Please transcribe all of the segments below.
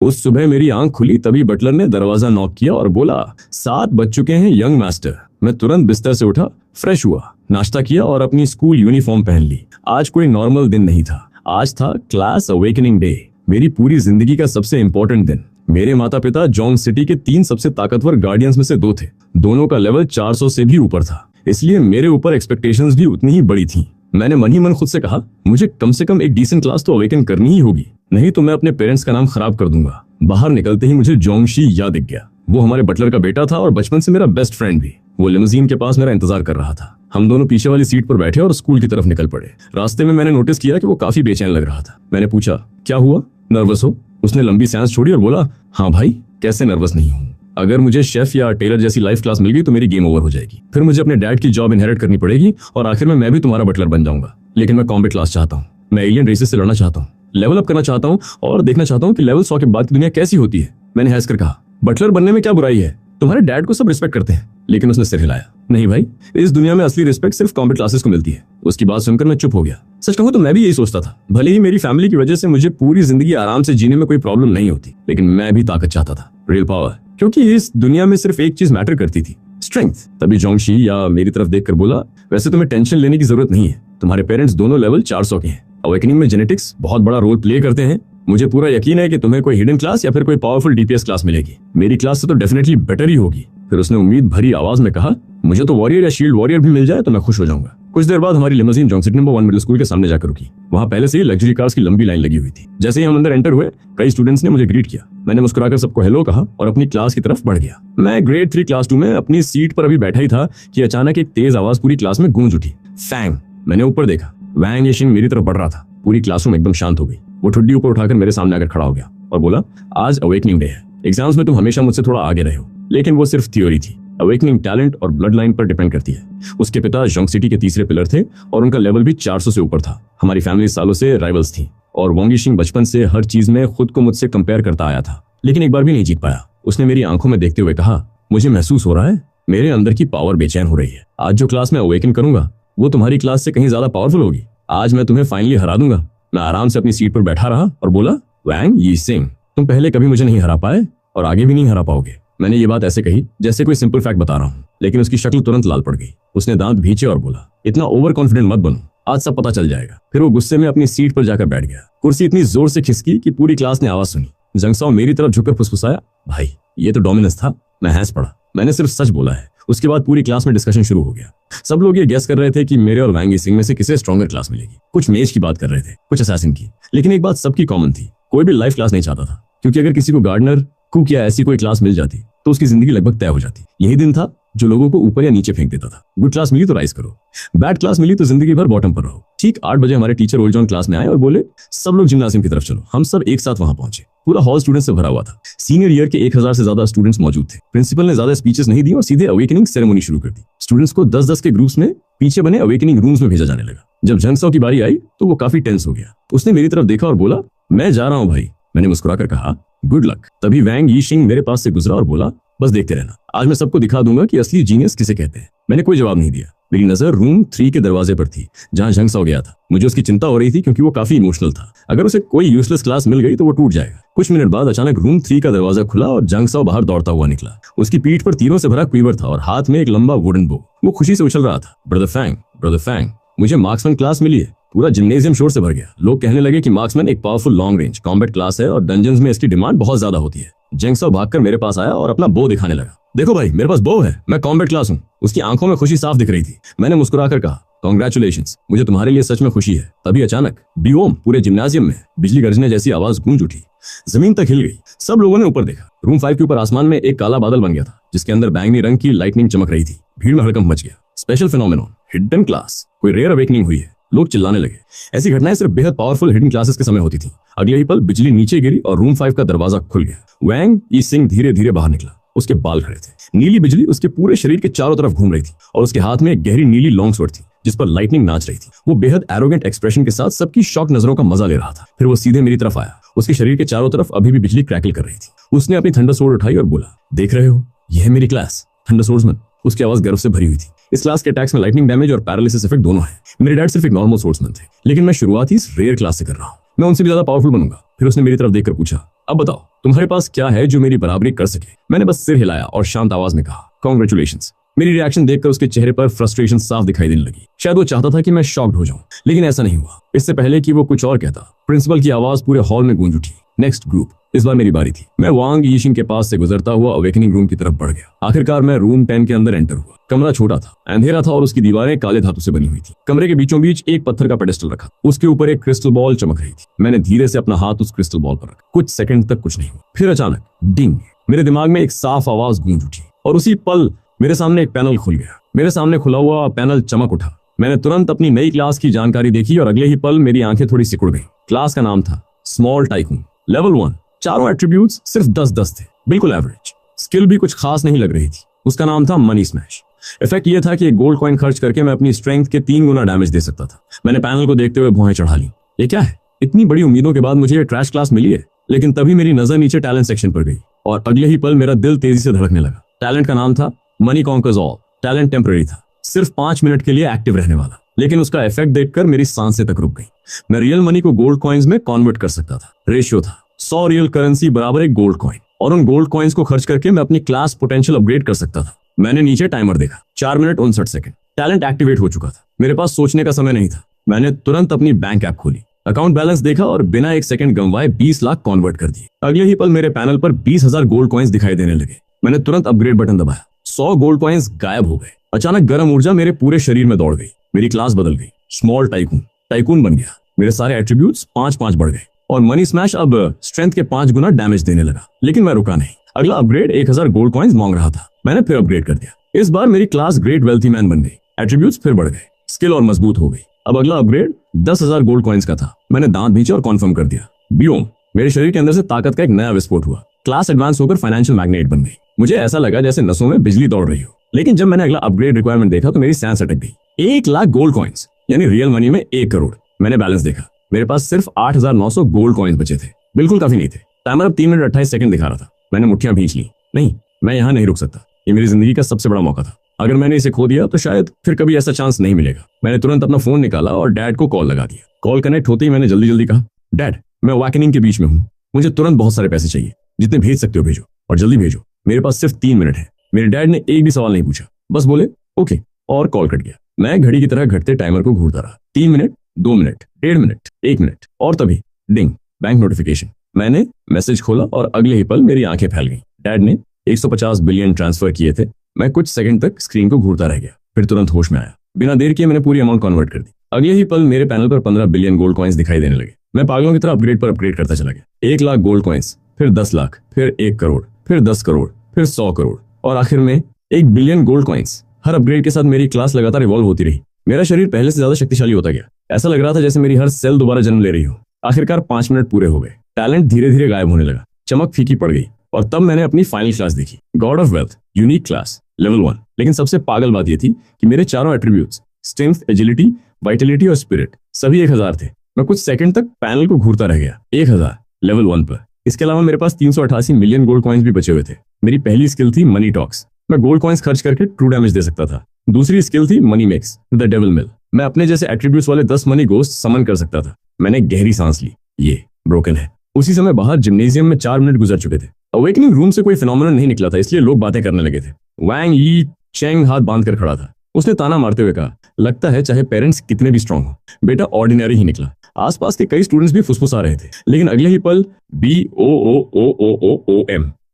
उस सुबह मेरी आंख खुली तभी बटलर ने दरवाजा नॉक किया और बोला, 7 बज चुके हैं यंग मास्टर। मैं तुरंत बिस्तर से उठा, फ्रेश हुआ, नाश्ता किया और अपनी स्कूल यूनिफॉर्म पहन ली। आज कोई नॉर्मल दिन नहीं था, आज था क्लास अवेकनिंग डे, मेरी पूरी जिंदगी का सबसे इंपॉर्टेंट दिन। मेरे माता पिता जोंग सिटी के 3 सबसे ताकतवर गार्डियंस में से 2 थे। दोनों का लेवल 400 से भी ऊपर था, इसलिए मेरे ऊपर एक्सपेक्टेशंस भी उतनी ही बड़ी थी। मैंने मन ही मन खुद से कहा, मुझे कम से कम एक डिसेंट क्लास तो अवेकन करनी ही होगी, नहीं तो मैं अपने पेरेंट्स का नाम खराब कर दूंगा। बाहर निकलते ही मुझे जोंगशी याद दिख गया। वो हमारे बटलर का बेटा था और बचपन से मेरा बेस्ट फ्रेंड भी। वो लिमोजीन के पास मेरा इंतजार कर रहा था। हम दोनों पीछे वाली सीट पर बैठे और स्कूल की तरफ निकल पड़े। रास्ते में मैंने नोटिस किया कि वो काफी बेचैन लग रहा था। मैंने पूछा, क्या हुआ, नर्वस हो? उसने लंबी सांस छोड़ी और बोला, हाँ भाई, कैसे नर्वस नहीं हूँ। अगर मुझे शेफ या टेलर जैसी लाइफ क्लास मिल गई तो मेरी गेम ओवर हो जाएगी। फिर मुझे अपने डैड की जॉब इनहेरिट करनी पड़ेगी और आखिर में मैं भी तुम्हारा बटलर बन जाऊंगा। लेकिन मैं कॉम्बैट क्लास चाहता हूँ, मैं एलियन रेसेस से लड़ना चाहता हूँ, लेवल अप करना चाहता हूँ और देखना चाहता हूँ कि लेवल 100 के बाद की दुनिया कैसी होती है। मैंने हंसकर कहा, बटलर बनने में क्या बुराई है, तुम्हारे डैड को सब रिस्पेक्ट करते हैं। लेकिन उसने सिर हिलाया, नहीं भाई, इस दुनिया में असली रिस्पेक्ट सिर्फ कॉम्बैट क्लासेस को मिलती है। उसकी बात सुनकर मैं चुप हो गया। सच कहूं तो मैं भी यही सोचता था। भले ही मेरी फैमिली की वजह से मुझे पूरी जिंदगी आराम से जीने में कोई प्रॉब्लम नहीं होती, लेकिन मैं भी ताकत चाहता था, रियल पावर, क्योंकि इस दुनिया में सिर्फ एक चीज मैटर करती थी, स्ट्रेंथ। तभी जोंगशी या मेरी तरफ देखकर बोला, वैसे तुम्हें टेंशन लेने की जरूरत नहीं है, तुम्हारे पेरेंट्स दोनों लेवल 400 के हैं। अवेकनिंग में जेनेटिक्स बहुत बड़ा रोल प्ले करते हैं। मुझे पूरा यकीन है कि तुम्हें कोई हिडन क्लास या फिर कोई पावरफुल डीपीएस क्लास मिलेगी। मेरी क्लास से तो डेफिनेटली बेटर ही होगी। फिर उसने उम्मीद भरी आवाज में कहा, मुझे तो वॉरियर या शील्ड वॉरियर भी मिल जाए तो मैं खुश हो जाऊंगा। कुछ देर बाद हमारी limousine Jong city number 1 middle school के सामने जाकर रुकी। वहाँ पहले से ही लग्जरी कार्स की लंबी लाइन लगी हुई थी। जैसे ही हम अंदर एंटर हुए, कई स्टूडेंट्स ने मुझे ग्रीट किया। मैंने मुस्कुराकर सबको हेलो कहा और अपनी क्लास की तरफ बढ़ गया। मैं ग्रेड 3 क्लास 2 में अपनी सीट पर अभी बैठा ही था कि अचानक एक तेज आवाज पूरी क्लास में गूंज उठी, फैंग। मैंने ऊपर देखा, वैंग यीशिंग मेरी तरफ बढ़ रहा था। पूरी क्लासरूम एकदम शांत हो गई। वो ठुड्डी ऊपर उठाकर मेरे सामने आकर खड़ा हो गया और बोला, आज अवेकनिंग डे है। एग्जाम्स में तुम हमेशा मुझसे थोड़ा आगे रहे हो, लेकिन वो सिर्फ थ्योरी थी। अवेकनिंग टैलेंट और ब्लड लाइन पर डिपेंड करती है। उसके पिता जोंग सिटी के तीसरे पिलर थे और उनका लेवल भी 400 से ऊपर था। हमारी फैमिली सालों से राइवल्स थी और वांग यीशिंग बचपन से हर चीज में खुद को मुझसे कंपेयर करता आया था, लेकिन एक बार भी नहीं जीत पाया। उसने मेरी आंखों में देखते हुए कहा, मुझे महसूस हो रहा है मेरे अंदर की पावर बेचैन हो रही है। आज जो क्लास में अवेकन करूंगा वो तुम्हारी क्लास से कहीं ज्यादा पावरफुल होगी। आज मैं तुम्हें फाइनली हरा दूंगा। मैं आराम से अपनी सीट पर बैठा रहा और बोला, वैंग यीशिंग, तुम पहले कभी मुझे नहीं हरा पाए और आगे भी नहीं हरा पाओगे। मैंने ये बात ऐसे कही जैसे कोई सिंपल फैक्ट बता रहा हूँ, लेकिन उसकी शक्ल तुरंत लाल पड़ गई। उसने दांत भींचे और बोला, इतना ओवर कॉन्फिडेंट मत बनो, आज सब पता चल जाएगा। फिर वो गुस्से में अपनी सीट पर जाकर बैठ गया। कुर्सी इतनी जोर से खिसकी कि पूरी क्लास ने आवाज सुनी। जंगसाओ मेरी तरफ झुककर फुसफुसाया, भाई ये तो डोमिनेंस था। मैं हंस पड़ा, मैंने सिर्फ सच बोला है। उसके बाद पूरी क्लास में डिस्कशन शुरू हो गया। सब लोग ये गेस कर रहे थे कि मेरे और वैंग यीशिंग में से किसे स्ट्रॉन्गर क्लास मिलेगी। कुछ मेज की बात कर रहे थे, कुछ असैसिन की, लेकिन एक बात सबकी कॉमन थी, कोई भी लाइफ क्लास नहीं चाहता था, क्योंकि अगर किसी को गार्डनर, कुक या ऐसी कोई क्लास मिल जाती तो उसकी जिंदगी लगभग तय हो जाती। यही दिन था जो लोगों को ऊपर या नीचे फेंक देता था। गुड क्लास मिली तो राइज करो, बैड क्लास मिली तो जिंदगी भर बॉटम पर रहो। ठीक 8 बजे हमारे टीचर ओल्ड जॉन क्लास में आए और बोले, सब लोग जिम्नाजियम की तरफ चलो। हम सब एक साथ वहां पहुंचे। पूरा हॉल स्टूडेंट से भरा हुआ था। सीनियर ईयर के 1000 से ज्यादा स्टूडेंट्स मौजूद थे। प्रिंसिपल ने ज्यादा स्पीचेस नहीं दी और सीधे अवेकनिंग सेरेमनी शुरू कर दी। स्टूडेंट्स को 10-10 के ग्रुप्स में पीछे बने अवेकनिंग रूम्स में भेजा जाने लगा। जब जंगसाओ की बारी आई तो वो काफी टेंस हो गया। उसने मेरी तरफ देखा और बोला, मैं जा रहा हूँ भाई। मैंने मुस्कुराकर कहा, गुड लक। तभी वैंग यीशिंग मेरे पास से गुजरा और बोला, बस देखते रहना, आज मैं सबको दिखा दूंगा कि असली जीनियस किसे कहते हैं। मैंने कोई जवाब नहीं दिया। मेरी नजर रूम 3 के दरवाजे पर थी, जहां जंगसाओ गया था। मुझे उसकी चिंता हो रही थी क्योंकि वो काफी इमोशनल था। अगर उसे कोई यूजलेस क्लास मिल गई तो वो टूट जाएगा। कुछ मिनट बाद अचानक रूम 3 का दरवाजा खुला और जंगसाओ बाहर दौड़ता हुआ निकला। उसकी पीठ पर तीरों से भरा क्वीवर था और हाथ में एक लंबा वुडन बो। वो खुशी से उछल रहा था, ब्रदर फैंग, मुझे मार्क्समैन क्लास मिली है। पूरा जिम्नेजियम शोर से भर गया। लोग कहने लगे कि मार्क्समैन एक powerful long range combat class है और डंजन्स में इसकी डिमांड बहुत ज्यादा होती है। जंगसाओ भागकर मेरे पास आया और अपना बो दिखाने लगा। देखो भाई, मेरे पास बो है, मैं कॉम्बैट क्लास हूँ। उसकी आंखों में खुशी साफ दिख रही थी। मैंने मुस्कुराकर कहा, कांग्रेचुलेशंस, मुझे तुम्हारे लिए सच में खुशी है। तभी अचानक बियोम पूरे जिम्नाजियम में बिजली गरजने जैसी आवाज गूंज उठी। जमीन तक हिल गई। सब लोगों ने ऊपर देखा। रूम 5 के ऊपर आसमान में एक काला बादल बन गया था, जिसके अंदर बैंगनी रंग की लाइटनिंग चमक रही थी। भीड़ में हड़कंप मच गया। स्पेशल फिनोमेनन, हिडन क्लास, कोई रेयर अवेकनिंग हुई है। लोग चिल्लाने लगे। ऐसी घटनाएं सिर्फ बेहद पावरफुल हिडन क्लासेस के समय होती थी। अगले ही पल बिजली नीचे गिरी और रूम 5 का दरवाजा खुल गया। वैंग यीशिंग धीरे धीरे बाहर निकला। उसके बाल खड़े थे। नीली बिजली उसके पूरे शरीर के चारों तरफ घूम रही थी और उसके हाथ में एक गहरी नीली लॉन्ग स्वॉर्ड थी, जिस पर लाइटनिंग नाच रही थी। वो बेहद एरोगेंट एक्सप्रेशन के साथ सबकी शॉक नजरों का मजा ले रहा था। फिर वो सीधे मेरी तरफ आया। उसके शरीर के चारों तरफ अभी भी बिजली क्रैकल कर रही थी। उसने अपनी थंडर स्वॉर्ड उठाई और बोला, देख रहे हो, यह है मेरी क्लास, थंडर स्वॉर्ड्समैन। उसकी आवाज गर्व से भरी हुई थी। इस क्लास के अटैक्स में लाइटनिंग डैमेज और पैरालिसिस इफेक्ट दोनों है। मेरे डैड सिर्फ एक नॉर्मल स्वॉर्ड्समैन थे, लेकिन मैं शुरुआत ही इस रेयर क्लास से कर रहा हूँ। मैं उनसे भी ज्यादा पावरफुल बनूंगा। फिर उसने मेरी तरफ देखकर पूछा, अब बताओ, तुम्हारे पास क्या है जो मेरी बराबरी कर सके? मैंने बस सिर हिलाया और शांत आवाज में कहा, कांग्रेचुलेशंस। मेरी रिएक्शन देखकर उसके चेहरे पर फ्रस्ट्रेशन साफ दिखाई देने लगी। शायद वो चाहता था कि मैं शॉक्ड हो जाऊं, लेकिन ऐसा नहीं हुआ। इससे पहले कि वो कुछ और कहता, प्रिंसिपल की आवाज पूरे हॉल में गूंज उठी। Next group. इस बार मेरी बारी थी। मैं वांग यीशिंग के पास से गुजरता हुआ अवेकनिंग रूम की तरफ बढ़ गया। आखिरकार मैं रूम 10 के अंदर एंटर हुआ। कमरा छोटा था, अंधेरा था और उसकी दीवारें काले धातु से बनी हुई थी। कमरे के बीचों बीच एक पत्थर का पेडेस्टल रखा, उसके ऊपर एक क्रिस्टल बॉल चमक रही थी। मैंने धीरे से अपना हाथ उस क्रिस्टल बॉल पर रखा। कुछ सेकंड तक कुछ नहीं हुआ। फिर अचानक डिंग, मेरे दिमाग में एक साफ आवाज गूंज उठी और उसी पल मेरे सामने एक पैनल खुल गया। मेरे सामने खुला हुआ पैनल चमक उठा। मैंने तुरंत अपनी नई क्लास की जानकारी देखी और अगले ही पल मेरी आंखें थोड़ी सिकुड़ गईं। क्लास का नाम था स्मॉल टाइकून, लेवल 1। चारों एट्रीब्यूट्स सिर्फ 10-10 थे, बिल्कुल एवरेज। स्किल भी कुछ खास नहीं लग रही थी। उसका नाम था मनी स्मैश। इफेक्ट यह था कि एक गोल्ड कॉइन खर्च करके मैं अपनी स्ट्रेंथ के 3 गुना डैमेज दे सकता था। मैंने पैनल को देखते हुए भौहें चढ़ा ली। ये क्या है? इतनी बड़ी उम्मीदों के बाद मुझे ये ट्रैश क्लास मिली है। लेकिन तभी मेरी नजर नीचे टैलेंट सेक्शन पर गई और अगले ही पल मेरा दिल तेजी से धड़कने लगा। टैलेंट का नाम था money conquers all. Talent temporary था, सिर्फ 5 मिनट के लिए एक्टिव रहने वाला, लेकिन उसका इफेक्ट देखकर मेरी सांसें तक रुक गई। मैं रियल मनी को गोल्ड कॉइन्स में कन्वर्ट कर सकता था। रेशियो था 100 रियल करेंसी बराबर एक गोल्ड कॉइन, और उन गोल्ड कॉइन्स को खर्च करके मैं अपनी क्लास पोटेंशियल अपग्रेड कर सकता था। मैंने नीचे टाइमर देखा, 4 मिनट 59 सेकंड। टैलेंट एक्टिवेट हो चुका था। मेरे पास सोचने का समय नहीं था। मैंने तुरंत अपनी बैंक ऐप खोली, अकाउंट बैलेंस देखा और बिना एक सेकंड गंवाए 20 लाख कन्वर्ट कर दिए। अगले ही पल मेरे पैनल पर 20,000 गोल्ड कॉइन्स दिखाई देने लगे। मैंने तुरंत अपग्रेड बटन दबाया। 100 गोल्ड कॉइन्स गायब हो गए। अचानक गर्म ऊर्जा मेरे पूरे शरीर में दौड़ गई। मेरी क्लास बदल गई। स्मॉल टाइकून बन गया। मेरे सारे एट्रीब्यूट्स 5-5 बढ़ गए और मनी स्मैश अब स्ट्रेंथ के 5 गुना डैमेज देने लगा। लेकिन मैं रुका नहीं। अगला अपग्रेड 1000 गोल्ड कॉइन्स मांग रहा था। मैंने फिर अपग्रेड कर दिया। इस बार मेरी क्लास ग्रेट वेल्थी मैन बन गई। एट्रीब्यूट्स फिर बढ़ गए, स्किल और मजबूत हो गई। अब अगला अपग्रेड 10,000 गोल्ड कॉइन्स का था। मैंने दांत भींचे और कॉन्फर्म कर दिया। बियोम, मेरे शरीर के अंदर से ताकत का एक नया विस्फोट हुआ। क्लास एडवांस होकर फाइनेंशियल मैग्नेट बन गई। मुझे ऐसा लगा जैसे नसों में बिजली दौड़ रही हो। लेकिन जब मैंने अगला अपग्रेड रिक्वायरमेंट देखा तो मेरी सांस अटक गई। 1 लाख गोल्ड कॉइन्स, यानी रियल मनी में 1 करोड़। मैंने बैलेंस देखा, मेरे पास सिर्फ 8,900 गोल्ड कॉइन्स बचे थे। बिल्कुल काफी नहीं थे। टाइमर अब 3 मिनट 28 सेकंड दिखा रहा था। मैंने मुट्ठियां भींच ली। नहीं, मैं यहाँ नहीं रुक सकता। ये मेरी जिंदगी का सबसे बड़ा मौका था। अगर मैंने इसे खो दिया तो शायद फिर कभी ऐसा चांस नहीं मिलेगा। मैंने तुरंत अपना फोन निकाला और डैड को कॉल लगा दिया। कॉल कनेक्ट होते ही मैंने जल्दी जल्दी कहा, डैड, मैं अवेकनिंग के बीच में हूँ। मुझे तुरंत बहुत सारे पैसे चाहिए। जितने भेज सकते हो भेजो, और जल्दी भेजो। मेरे पास सिर्फ 3 मिनट है। मेरे डैड ने एक भी सवाल नहीं पूछा, बस बोले ओके, और कॉल कट गया। मैं घड़ी की तरह घटते टाइमर को घूरता रहा। 3 मिनट, 2 मिनट, 1.5 मिनट, 1 मिनट, और तभी डिंग, बैंक नोटिफिकेशन। मैंने मैसेज खोला और अगले ही पल मेरी आंखें फैल गईं। डैड ने 150 बिलियन ट्रांसफर किए थे। मैं कुछ सेकंड तक स्क्रीन को घूरता रह गया, फिर तुरंत होश में आया। बिना देर किए मैंने पूरी अमाउंट कन्वर्ट कर दी। अगले ही पल मेरे पैनल पर 15 बिलियन गोल्ड कॉइन्स दिखाई देने लगे। मैं पागलों की तरह अपग्रेड पर अपग्रेड करता चला गया। 1 लाख गोल्ड कॉइन्स, फिर 10 लाख, फिर 1 करोड़, फिर 10 करोड़, फिर 100 करोड़, और आखिर में 1 बिलियन गोल्ड कॉइन्स। हर अपग्रेड के साथ मेरी क्लास लगातार इवॉल्व होती रही। मेरा शरीर पहले से ज्यादा शक्तिशाली होता गया। ऐसा लग रहा था जैसे मेरी हर सेल दोबारा जन्म ले रही हो। आखिरकार 5 मिनट पूरे हो गए। टैलेंट धीरे धीरे गायब होने लगा। चमक फीकी पड़ गई और तब मैंने अपनी फाइनल क्लास देखी। God of wealth, unique class, level 1। लेकिन सबसे पागल बात यह थी कि मेरे चारों एट्रीब्यूट्स, स्ट्रेंथ, एजिलिटी, वाइटलिटी और स्पिरिट, सभी 1000 थे। मैं कुछ सेकंड तक पैनल को घूरता रह गया। 1000 लेवल 1 पर। इसके अलावा मेरे पास 388 मिलियन गोल्ड कॉइन्स भी बचे हुए थे। मेरी पहली स्किल थी मनी टॉक्स। मैं गोल्ड कॉइन्स खर्च करके ट्रू डैमेज दे सकता था। दूसरी स्किल थी मनी मेक्स द डेविल मिल। मैं अपने जैसे एट्रीब्यूट्स वाले 10 मनी गोस्ट समन कर सकता था। मैंने गहरी सांस ली। ये ब्रोकन है। उसी समय बाहर जिम्नेजियम में 4 मिनट गुजर चुके थे। अवेकनिंग रूम से कोई फिनोमेनन नहीं निकला था, इसलिए लोग बातें करने लगे थे। वांग यी चेंग हाथ बांध कर खड़ा था। उसने ताना मारते हुए कहा, लगता है चाहे पेरेंट्स कितने भी स्ट्रांग हो, बेटा ऑर्डिनरी ही निकला। आसपास के कई स्टूडेंट्स भी फुसफुसा रहे थे, लेकिन अगले ही पल BOOOOOM